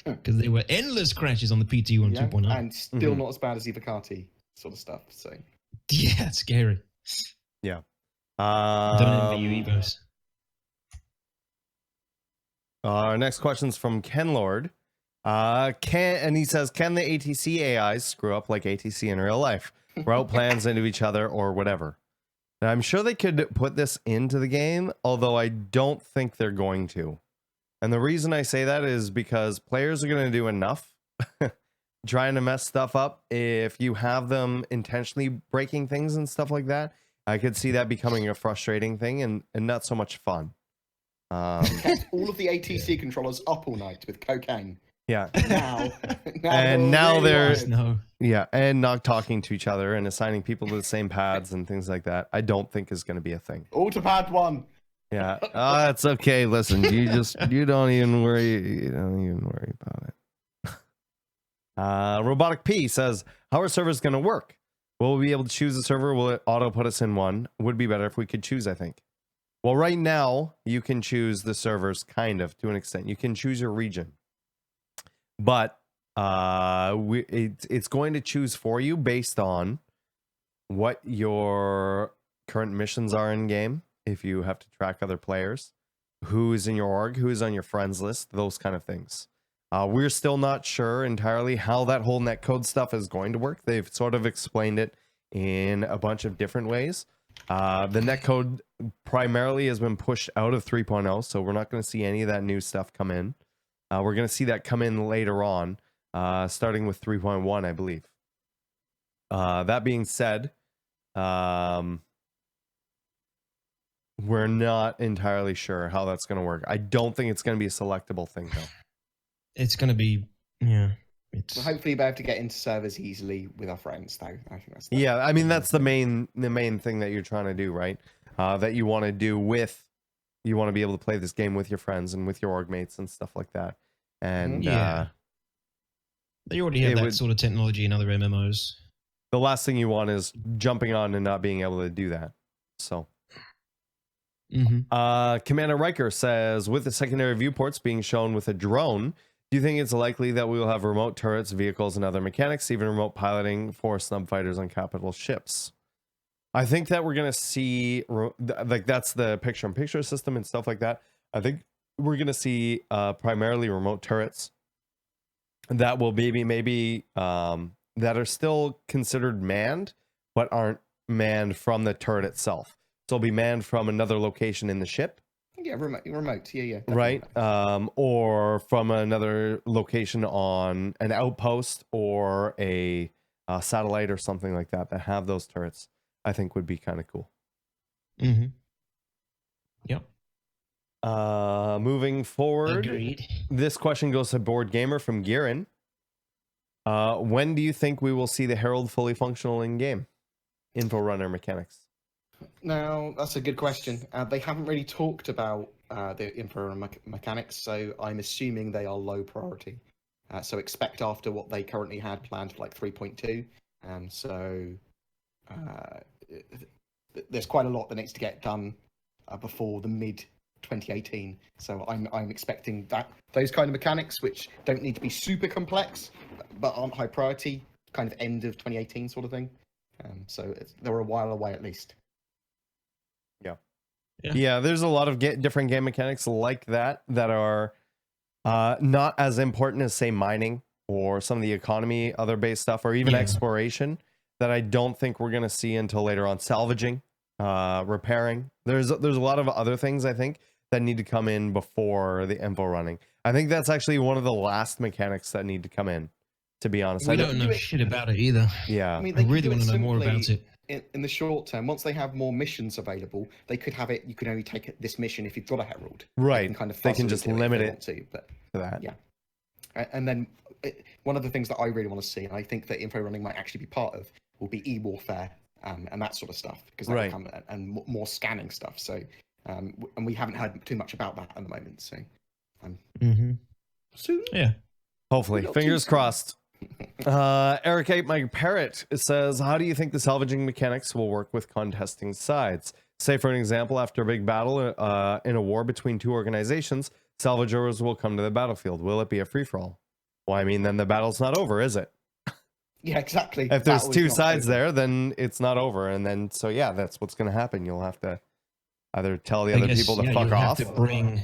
because there were endless crashes on the PTU on 2.0, and still not as bad as Evocati sort of stuff. So yeah, it's scary. Yeah. Don't envy you, Evos. Our next question's from Ken Lord. And he says, can the ATC AIs screw up like ATC in real life? Route plans into each other or whatever? And I'm sure they could put this into the game, although I don't think they're going to. And the reason I say that is because players are going to do enough trying to mess stuff up. If you have them intentionally breaking things and stuff like that, I could see that becoming a frustrating thing and not so much fun. Kept all of the ATC controllers up all night with cocaine. Yeah. Now they're no. Yeah, and not talking to each other and assigning people to the same pads and things like that. I don't think is going to be a thing. All to pad 1. Yeah. It's okay. Listen, you don't even worry about it. Robotic P says, how are servers going to work? Will we be able to choose a server? Will it auto put us in one? Would be better if we could choose, I think. Well, right now you can choose the servers kind of to an extent. You can choose your region. But it's going to choose for you based on what your current missions are in game. If you have to track other players, who's in your org, who's on your friends list, those kind of things. We're still not sure entirely how that whole netcode stuff is going to work. They've sort of explained it in a bunch of different ways. The netcode primarily has been pushed out of 3.0, so we're not going to see any of that new stuff come in. We're going to see that come in later on, starting with 3.1, I believe. That being said, we're not entirely sure how that's going to work. I don't think it's going to be a selectable thing, though. It's going to be, yeah. Well, hopefully we'll be able to get into servers easily with our friends, though. I think that's I mean, that's the main thing that you're trying to do, right? That you want to do with... You want to be able to play this game with your friends and with your org mates and stuff like that. And they already have that sort of technology in other MMOs. the last thing you want is jumping on and not being able to do that. So Commander Riker says, with the secondary viewports being shown with a drone, do you think it's likely that we will have remote turrets, vehicles, and other mechanics, even remote piloting for snub fighters on capital ships? I think that we're going to see, like, that's the picture-in-picture system and stuff like that. I think we're going to see primarily remote turrets that will maybe that are still considered manned, but aren't manned from the turret itself. So it'll be manned from another location in the ship. Yeah, remote. Yeah. Right. Or from another location on an outpost or a satellite or something like that have those turrets. I think would be kind of cool. Yep. Moving forward. Agreed. This question goes to BoredGamer from Gieran. When do you think we will see the Herald fully functional in game? Info runner mechanics. Now, that's a good question. They haven't really talked about the info runner mechanics, so I'm assuming they are low priority. So expect after what they currently had planned for like 3.2. There's quite a lot that needs to get done before the mid 2018. So I'm expecting that those kind of mechanics, which don't need to be super complex, but aren't high priority, kind of end of 2018 sort of thing. So they're a while away at least. Yeah, there's a lot of different game mechanics like that are not as important as, say, mining or some of the economy, other base stuff, or even exploration that I don't think we're going to see until later on. Salvaging, repairing. There's a lot of other things, I think, that need to come in before the info running. I think that's actually one of the last mechanics that need to come in, to be honest. We don't know shit about it either. Yeah. I mean, I really want to know more about it. In the short term, once they have more missions available, they could have it. You can only take this mission if you've got a Herald. Right. They can just limit it to that. Yeah. And then one of the things that I really want to see, and I think that info running might actually be part of, will be e-warfare and that sort of stuff, because that will come, and more scanning stuff. So, and we haven't heard too much about that at the moment. So, soon. Yeah. Hopefully, fingers crossed. Eric 8 My Parrot says, how do you think the salvaging mechanics will work with contesting sides? Say, for an example, after a big battle in a war between two organizations, salvagers will come to the battlefield. Will it be a free-for-all? Well, I mean, then the battle's not over, is it? Yeah, exactly. If there's two sides there, then it's not over. And then, so yeah, that's what's going to happen. You'll have to either tell the other people to fuck off,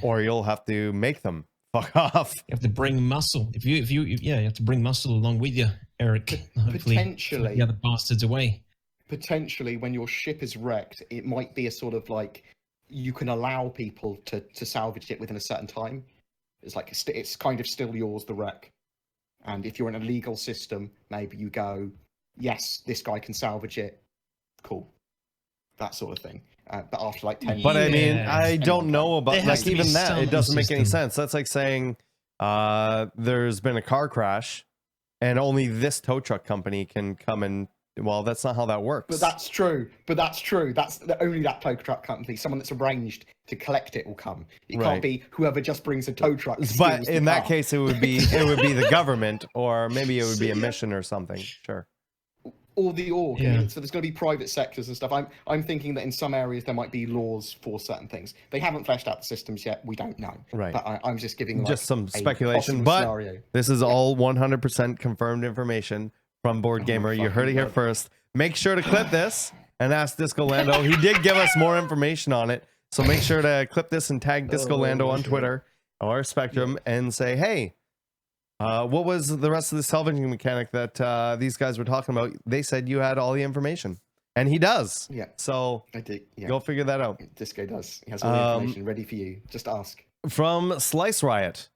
or you'll have to make them fuck off. You have to bring muscle. You have to bring muscle along with you, Eric. Potentially, the other bastards away. Potentially, when your ship is wrecked, it might be a sort of like you can allow people to salvage it within a certain time. It's like it's kind of still yours, the wreck. And if you're in a legal system, maybe you go, yes, this guy can salvage it. Cool, that sort of thing. But after like 10 years. But I mean, I don't know about, like, even that. It doesn't make any sense. That's like saying there's been a car crash and only this tow truck company can come and, well, that's not how that works. But that's true. That's only that tow truck company. Someone that's arranged to collect it will come. It can't be whoever just brings a tow truck. But in that case, it would be the government, or maybe it would be a mission or something. Sure. Or the org. Yeah. I mean, so there's going to be private sectors and stuff. I'm thinking that in some areas there might be laws for certain things. They haven't fleshed out the systems yet. We don't know. Right. But I'm just giving like just some speculation. But scenario. This is all 100% confirmed information from BoredGamer. You heard it here first. Make sure to clip this and ask Disco Lando. He did give us more information on it. So make sure to clip this and tag Disco Lando on Twitter or Spectrum and say, hey, what was the rest of the salvaging mechanic that these guys were talking about? They said you had all the information. And he does. Yeah. So I do. Yeah. Go figure that out. Disco does. He has all the information ready for you. Just ask. From Slice Riot.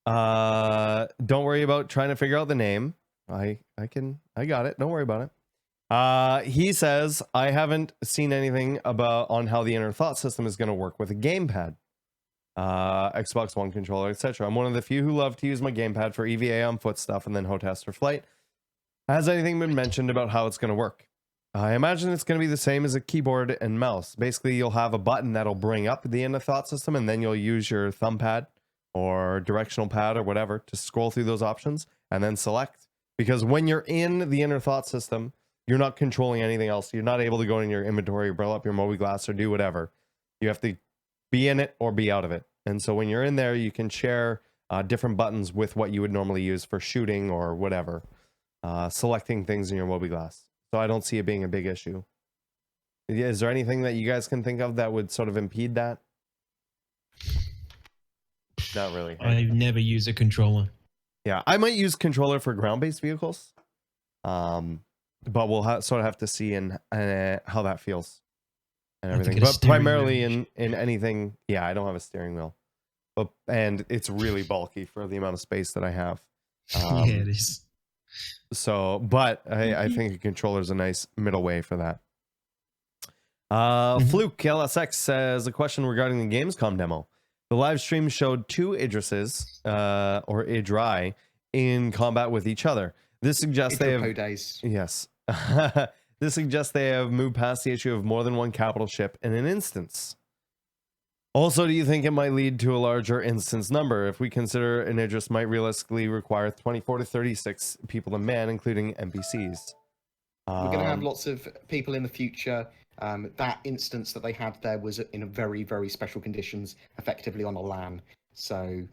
Don't worry about trying to figure out the name. I got it. Don't worry about it. He says, I haven't seen anything on how the inner thought system is going to work with a gamepad. Xbox One controller, etc. I'm one of the few who love to use my gamepad for EVA on foot stuff and then HOTAS for flight. Has anything been mentioned about how it's going to work? I imagine it's going to be the same as a keyboard and mouse. Basically, you'll have a button that'll bring up the inner thought system, and then you'll use your thumb pad or directional pad or whatever to scroll through those options and then select. because when you're in the inner thought system, you're not controlling anything else. You're not able to go in your inventory, roll up your Moby glass, or do whatever. You have to be in it or be out of it. And so when you're in there, you can share different buttons with what you would normally use for shooting or whatever, selecting things in your Moby glass. So I don't see it being a big issue. Is there anything that you guys can think of that would sort of impede that? Not really. I've never used a controller. Yeah, I might use controller for ground-based vehicles, but we'll sort of have to see in how that feels and everything. But primarily in anything, yeah, I don't have a steering wheel, and it's really bulky for the amount of space that I have. Yeah, it is. So, but I think a controller is a nice middle way for that. Fluke LSX says a question regarding the Gamescom demo. The live stream showed two Idrises, or Idri, in combat with each other. This suggests they have... Yes. This suggests they have moved past the issue of more than one capital ship in an instance. Also, do you think it might lead to a larger instance number? If we consider an Idris might realistically require 24 to 36 people to man, including NPCs. We're going to have lots of people in the future. That instance that they had there was in a very, very special conditions, effectively on a LAN. So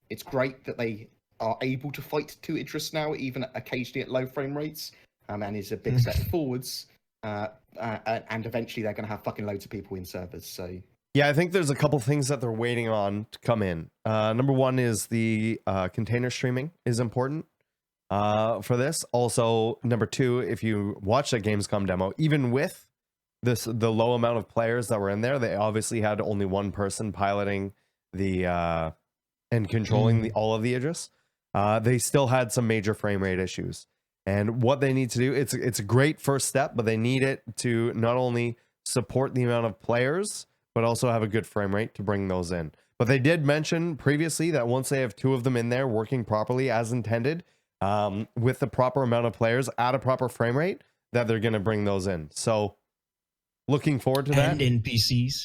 it's great that they are able to fight two Idris now, even occasionally at low frame rates, and is a big step forwards. And eventually they're going to have fucking loads of people in servers. So yeah, I think there's a couple things that they're waiting on to come in. Number one is the container streaming is important. For this. Also, number two, if you watch the Gamescom demo, even with the low amount of players that were in there, they obviously had only one person piloting the and controlling all of the Idris. They still had some major frame rate issues. And what they need to do, it's a great first step, but they need it to not only support the amount of players, but also have a good frame rate to bring those in. But they did mention previously that once they have two of them in there working properly as intended, with the proper amount of players at a proper frame rate, that they're going to bring those in. So looking forward to that. And NPCs.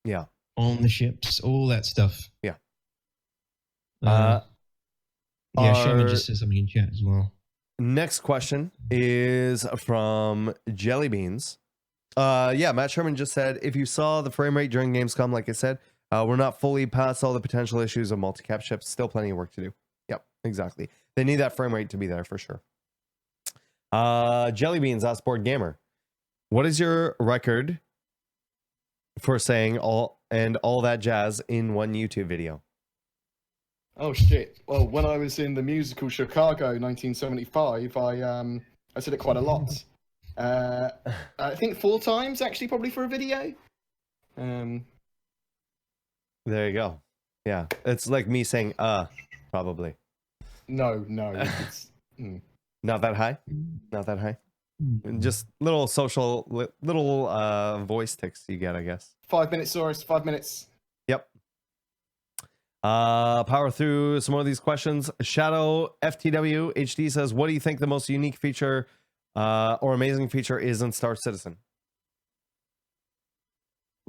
Yeah. On the ships, all that stuff. Yeah. Sherman just says something in chat as well. Next question is from Jelly Beans. Matt Sherman just said, if you saw the frame rate during Gamescom, like I said, we're not fully past all the potential issues of multi-cap ships. Still plenty of work to do. Yep, exactly. They need that frame rate to be there for sure. Jelly Beans asked BoredGamer, what is your record for saying all that jazz in one YouTube video? Oh shit! Well, when I was in the musical Chicago 1975, I said it quite a lot. I think 4 times actually, probably for a video. There you go. Yeah, it's like me saying probably. No, it's not that high. Not that high. Just little voice tics you get, I guess. 5 minutes, Saurus. 5 minutes. Yep. Power through some more of these questions. Shadow FTW HD says, what do you think the most unique feature or amazing feature is in Star Citizen?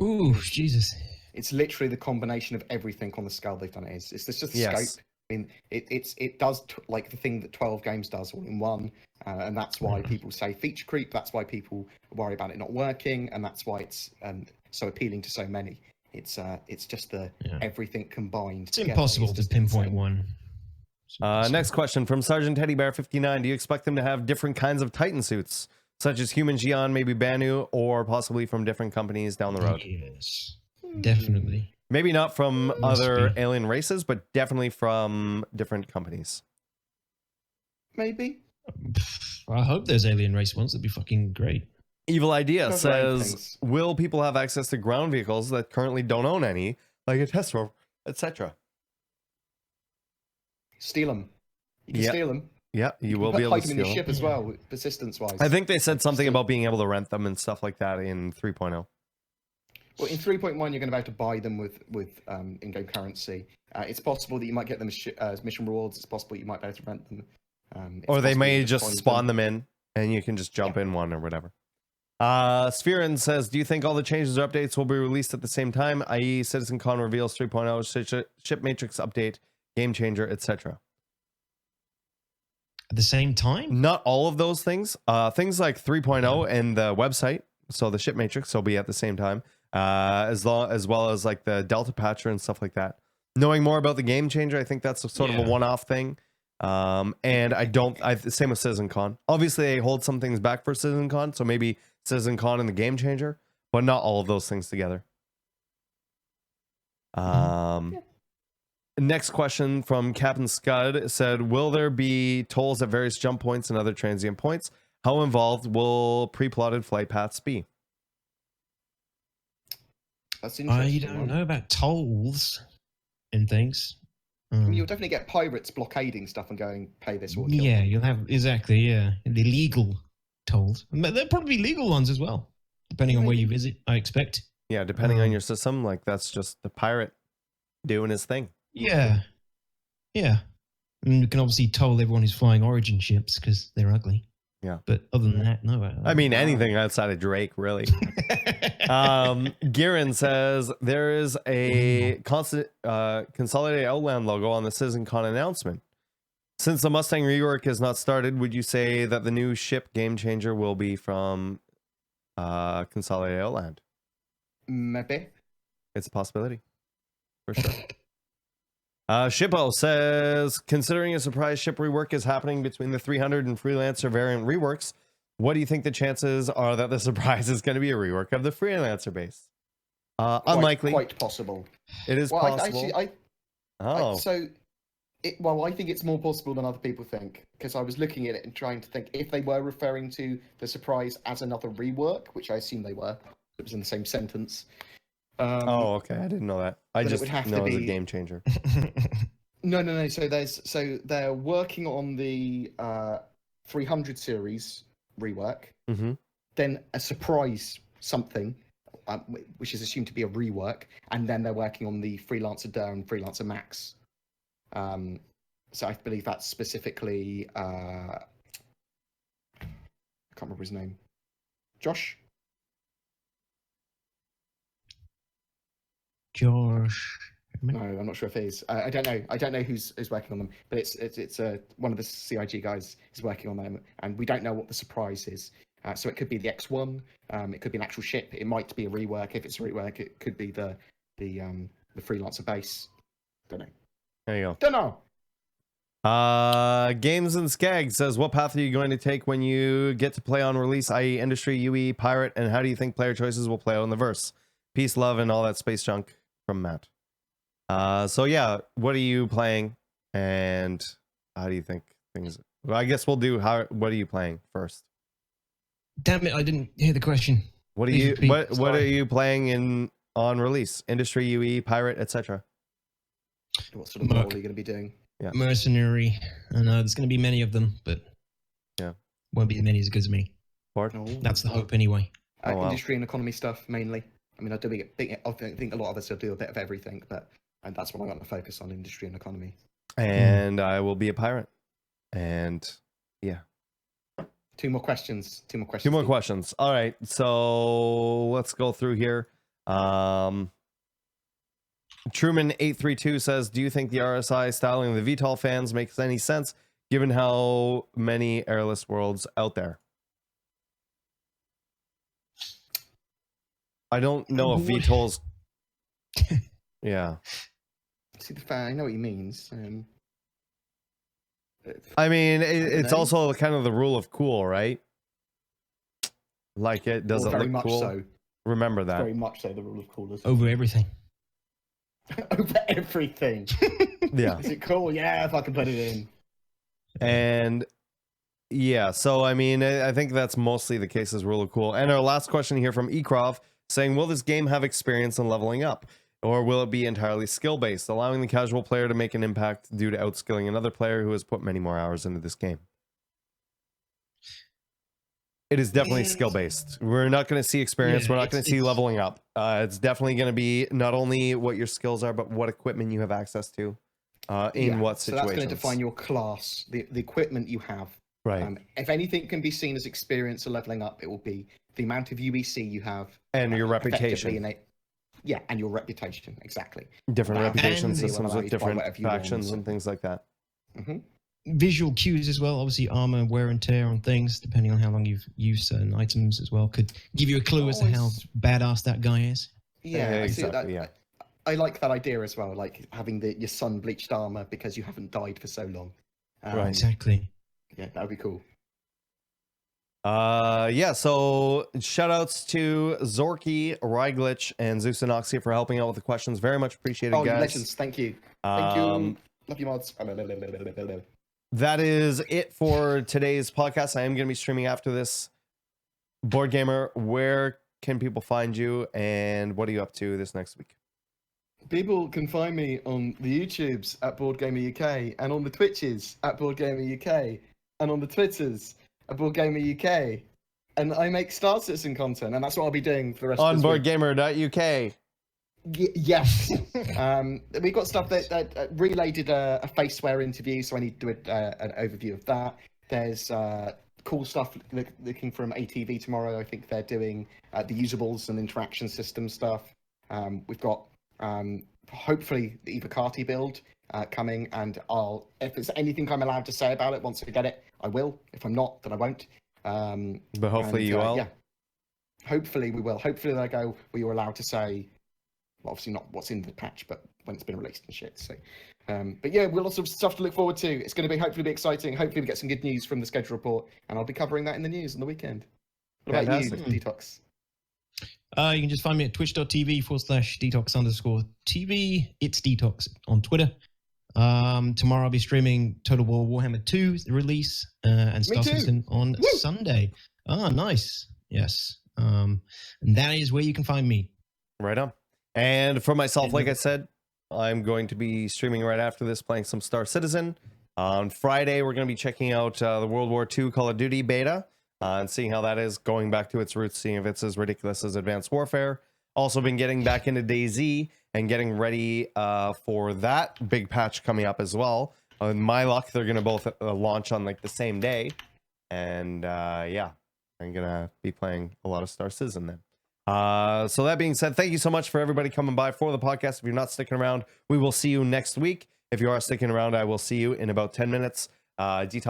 Ooh, Jesus. It's literally the combination of everything on the scale they've done. It's just the yes. scope. I mean, it does like the thing that 12 games does all in one, and that's why people say feature creep. That's why people worry about it not working, and that's why it's so appealing to so many. It's just everything combined. It's impossible to pinpoint one. Next question from Sergeant Teddy Bear 59. Do you expect them to have different kinds of Titan suits, such as Human Xi'an, maybe Banu, or possibly from different companies down the road? Yes, definitely. Maybe not from other alien races, but definitely from different companies. Maybe. I hope there's alien race ones. That'd be fucking great. Evil Idea says, will people have access to ground vehicles that currently don't own any, like a Tesla, etc.? Steal them. You can steal them. Yeah, you will be able to steal them. in the ship as well, persistence-wise. I think they said something about being able to rent them and stuff like that in 3.0. Well, in 3.1, you're going to be able to buy them with in-game currency. It's possible that you might get them as mission rewards. It's possible you might be able to rent them. Or they may just spawn them in, and you can just jump in one or whatever. Spherin says, do you think all the changes or updates will be released at the same time, i.e. CitizenCon reveals 3.0, ship matrix update, game changer, etc.? At the same time? Not all of those things. Things like 3.0 and the website, so the ship matrix will be at the same time, as well as like the Delta patcher and stuff like that. Knowing more about the game changer, I think that's sort of a one-off thing. And same with CitizenCon. Obviously, they hold some things back for CitizenCon, so maybe CitizenCon and the game changer, but not all of those things together. Next question from Captain Scud said, will there be tolls at various jump points and other transient points? How involved will pre-plotted flight paths be? That's interesting. I don't know about tolls and things. I mean, you'll definitely get pirates blockading stuff and going, pay this or kill Yeah, them. you'll have, exactly, yeah. The legal tolls. But there'll probably be legal ones as well, depending on where you visit, I expect. Yeah, depending on your system, like that's just the pirate doing his thing. Yeah. Yeah. And you can obviously toll everyone who's flying Origin ships because they're ugly. Yeah. But other than that, no. I mean, anything outside of Drake, really. Girin says, there is a consolidated Outland logo on the CitizenCon announcement. Since the Mustang rework has not started, would you say that the new ship game changer will be from consolidated Outland? Maybe. It's a possibility. For sure. Shippo says, considering a surprise ship rework is happening between the 300 and Freelancer variant reworks, what do you think the chances are that the surprise is going to be a rework of the Freelancer base? Unlikely. Quite possible. It is possible. I think it's more possible than other people think, because I was looking at it and trying to think if they were referring to the surprise as another rework, which I assume they were. It was in the same sentence. Okay. I didn't know that. I just would have know to it's a be... game changer. No. So they're working on the 300 series rework. Mm-hmm. Then a surprise something, which is assumed to be a rework, and then they're working on the Freelancer Der and Freelancer Max. So I believe that's specifically I can't remember his name. Josh. No, I'm not sure if it is. I don't know. I don't know who's working on them, but it's one of the CIG guys is working on them, and we don't know what the surprise is. So it could be the X1. It could be an actual ship. It might be a rework. If it's a rework, it could be the Freelancer base. Don't know. There you go. Don't know. Games and Skag says, what path are you going to take when you get to play on release, i.e. industry, UE, pirate, and how do you think player choices will play out in the verse? Peace, love, and all that space junk from Matt. So yeah, what are you playing, and how do you think things? Well, I guess we'll do what are you playing first? Damn it, I didn't hear the question. What are you playing on release? Industry, UE, pirate, etc. What sort of role are you going to be doing? Yeah. Mercenary. I know there's going to be many of them, but yeah, won't be as many as good as me. Oh, that's the hope anyway. Industry and economy stuff mainly. I mean, I think a lot of us will do a bit of everything, and that's what I'm going to focus on: industry and economy. And I will be a pirate. And yeah. Two more questions. All right. So let's go through here. Truman832 says, do you think the RSI styling of the VTOL fans makes any sense given how many airless worlds out there? I don't know if VTOLs... Yeah. See, the fan, I know what he means. I mean, it's also kind of the rule of cool, right? Like, it doesn't look cool. So. Remember that. Very much so, the rule of cool. Over everything. Over everything. Yeah. Is it cool? Yeah, if I can put it in. And yeah, so I mean, I think that's mostly the case as rule of cool. And our last question here from Ekrov saying, will this game have experience in leveling up? Or will it be entirely skill-based, allowing the casual player to make an impact due to outskilling another player who has put many more hours into this game? It is definitely skill-based. We're not going to see experience. We're not going to see leveling up. It's definitely going to be not only what your skills are, but what equipment you have access to in what situations. So that's going to define your class, the equipment you have. Right. If anything can be seen as experience or leveling up, it will be the amount of UEC you have. And your reputation. Yeah, and your reputation, exactly. Different reputation systems with different factions and things like that. Mm-hmm. visual cues as well. Obviously, armor wear and tear on things, depending on how long you've used certain items as well, could give you a clue as to how badass that guy is. Yeah, exactly. I like that idea as well, like having your sun bleached armor because you haven't died for so long. Right. Exactly. Yeah, that would be cool. Yeah, so shout outs to Zorky, Ryglitch, and Zeus and Oxy for helping out with the questions. Very much appreciated, guys. Legends, thank you. Thank you. Love you, mods. That is it for today's podcast. I am going to be streaming after this. BoredGamer, where can people find you, and what are you up to this next week? People can find me on the YouTubes at BoredGamer UK, and on the Twitches at BoredGamer UK, and on the Twitters at BoredGamer UK. And I make Star Citizen content, and that's what I'll be doing for the rest of this week. BoredGamer.uk. Yes. We got stuff that Relay did a faceware interview, so I need to do an overview of that. There's cool stuff looking from ATV tomorrow. I think they're doing the usables and interaction system stuff. We've got hopefully the Evocati build coming, and if there's anything I'm allowed to say about it once I get it, I will. If I'm not, then I won't. But hopefully you will. Yeah. Hopefully we will. Hopefully they go, well, you're allowed to say, well, obviously not what's in the patch, but when it's been released and shit. So, but yeah, we'll lots of stuff to look forward to. It's going to be hopefully be exciting. Hopefully we get some good news from the schedule report, and I'll be covering that in the news on the weekend. What about you, Detox? You can just find me at twitch.tv/detox_TV. It's Detox on Twitter. Tomorrow I'll be streaming Total War Warhammer 2 release and Star Citizen on Sunday. Ah, nice. Yes. And that is where you can find me. Right on. And for myself, like I said, I'm going to be streaming right after this, playing some Star Citizen. On Friday, we're going to be checking out the World War II Call of Duty beta and seeing how that is, going back to its roots, seeing if it's as ridiculous as Advanced Warfare. Also been getting back into DayZ and getting ready for that big patch coming up as well. In my luck, they're going to both launch on like the same day. And yeah, I'm going to be playing a lot of Star Citizen then. So that being said, thank you so much for everybody coming by for the podcast. If you're not sticking around, we will see you next week. If you are sticking around, I will see you in about 10 minutes. Detox